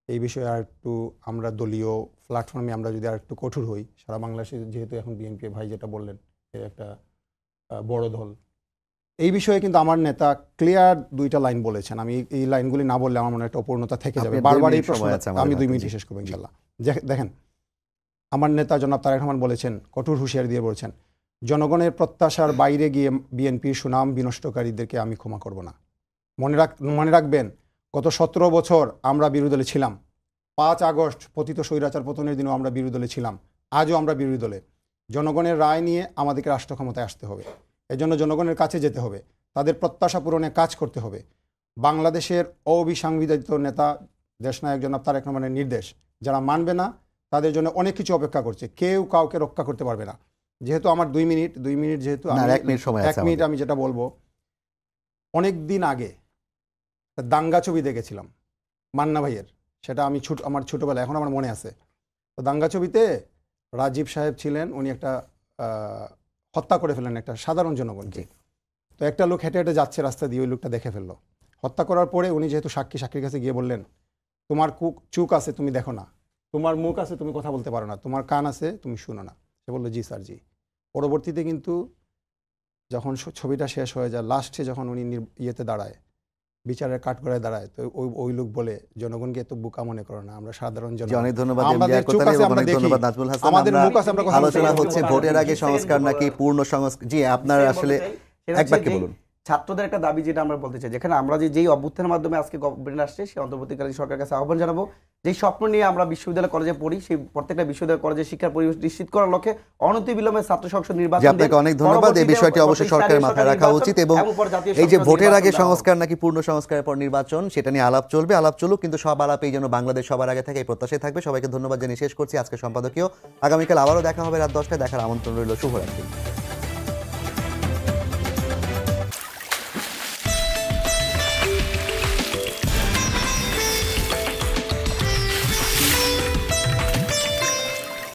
এই বিষয়ে আর একটু আমরা দলীয় প্ল্যাটফর্মে আমরা যদি আর একটু কঠোর হই, সারা বাংলাদেশে যেহেতু এখন বিএনপি ভাই যেটা বললেন একটা বড় দল, এই বিষয়ে কিন্তু আমার নেতা ক্লিয়ার 2টা লাইন বলেছেন। আমি এই লাইনগুলি না বললে আমার মনে একটা অপূর্ণতা থেকে যাবে। বারবার এই প্রশ্ন, আমি 2 মিনিট শেষ করবো ইনশাল্লাহ। দেখেন, আমার নেতা জনাব তারেক রহমান বলেছেন, কঠোর হুঁশিয়ারি দিয়ে বলেছেন, জনগণের প্রত্যাশার বাইরে গিয়ে বিএনপির সুনাম বিনষ্টকারীদেরকে আমি ক্ষমা করব না। মনে রাখবেন, গত 17 বছর আমরা বিরোধী দলে ছিলাম। 5 আগস্ট পতিত স্বৈরাচার পতনের দিনও আমরা বিরোধী দলে ছিলাম, আজও আমরা বিরোধী দলে। জনগণের রায় নিয়ে আমাদেরকে রাষ্ট্র ক্ষমতায় আসতে হবে, এজন্য জনগণের কাছে যেতে হবে, তাদের প্রত্যাশা পূরণে কাজ করতে হবে। বাংলাদেশের অবিসাংবিধানিক নেতা দেশনায়ক জনাব তারেক রহমানের নির্দেশ যারা মানবে না তাদের জন্য অনেক কিছু অপেক্ষা করছে, কেউ কাউকে রক্ষা করতে পারবে না। যেহেতু আমার 2 মিনিট যেহেতু 1 মিনিট আমি যেটা বলবো, অনেক দিন আগে দাঙ্গা ছবি দেখেছিলাম মান্না ভাইয়ের, সেটা আমি আমার ছোটোবেলা এখন আমার মনে আছে। তো দাঙ্গা ছবিতে রাজীব সাহেব ছিলেন, উনি একটা হত্যা করে ফেলেন একটা সাধারণ জনগণকে। তো একটা লোক হেঁটে হেঁটে যাচ্ছে রাস্তা দিয়ে, ওই লোকটা দেখে ফেললো। হত্যা করার পরে উনি যেহেতু সাক্ষীর কাছে গিয়ে বললেন, তোমার চুক আছে তুমি দেখো না, তোমার মুখ আছে তুমি কথা বলতে পারো না, তোমার কান আছে তুমি শুনো না। সে বললো জি স্যার জি। পরবর্তীতে কিন্তু যখন ছবিটা শেষ হয়ে যায়, লাস্টে যখন উনি ইয়েতে দাঁড়ায়, বিচারের কাঠগড়ায় দাঁড়ায়, তো ওই লোক বলে জনগণকে এত বোকা মনে করো না, আমরা সাধারণ জি, জনগণ। অনেক ধন্যবাদ আমাদের এমডি চোখ আক্তার আছে, এবং আমরা অনেক দেখি। ধন্যবাদ নাজমুল হাসান। আমাদের আমরা মুখ আছে, আমরা কথা আলোচনা বলতে হচ্ছে পারি। ভোটের আগে সংস্কার নাকি পূর্ণ সংস্কার। জি, আপনার আসলে এক বাক্যে বলুন। ছাত্রদের একটা দাবি যেটা আমরা বলতে চাই, যেখানে আমরা যেই অভ্যুত্থানের মাধ্যমে আজকে গভর্নমেন্ট আসছে, সেই অন্তর্বর্তীকালীন সরকারের কাছে আহ্বান জানাবো, যেই স্বপ্ন নিয়ে আমরা বিশ্ববিদ্যালয় কলেজে পড়ি, সেই প্রত্যেকটা বিশ্ববিদ্যালয় কলেজে শিক্ষার পরিবেশ নিশ্চিত করার লক্ষ্যে অনতিবিলম্বে ছাত্র সংসদ জি, নির্বাচন আপনাকে অনেক ধন্যবাদ। এই বিষয়টি অবশ্যই সরকারের মাথায় রাখা উচিত এবং এই যে ভোটের আগে সংস্কার নাকি পূর্ণ সংস্কারের পর নির্বাচন, সেটা নিয়ে আলাপ চলবে, আলাপ চলুক, কিন্তু সব আলাপেই যেন বাংলাদেশ সবার আগে থাকে এই প্রত্যাশায় থাকবে। সবাইকে ধন্যবাদ জানিয়ে শেষ করছি আজকে সম্পাদকীয়। আগামীকাল আবারও দেখা হবে রাত 10টায়। দেখার আমন্ত্রণ রইল। শুভরাত্রি।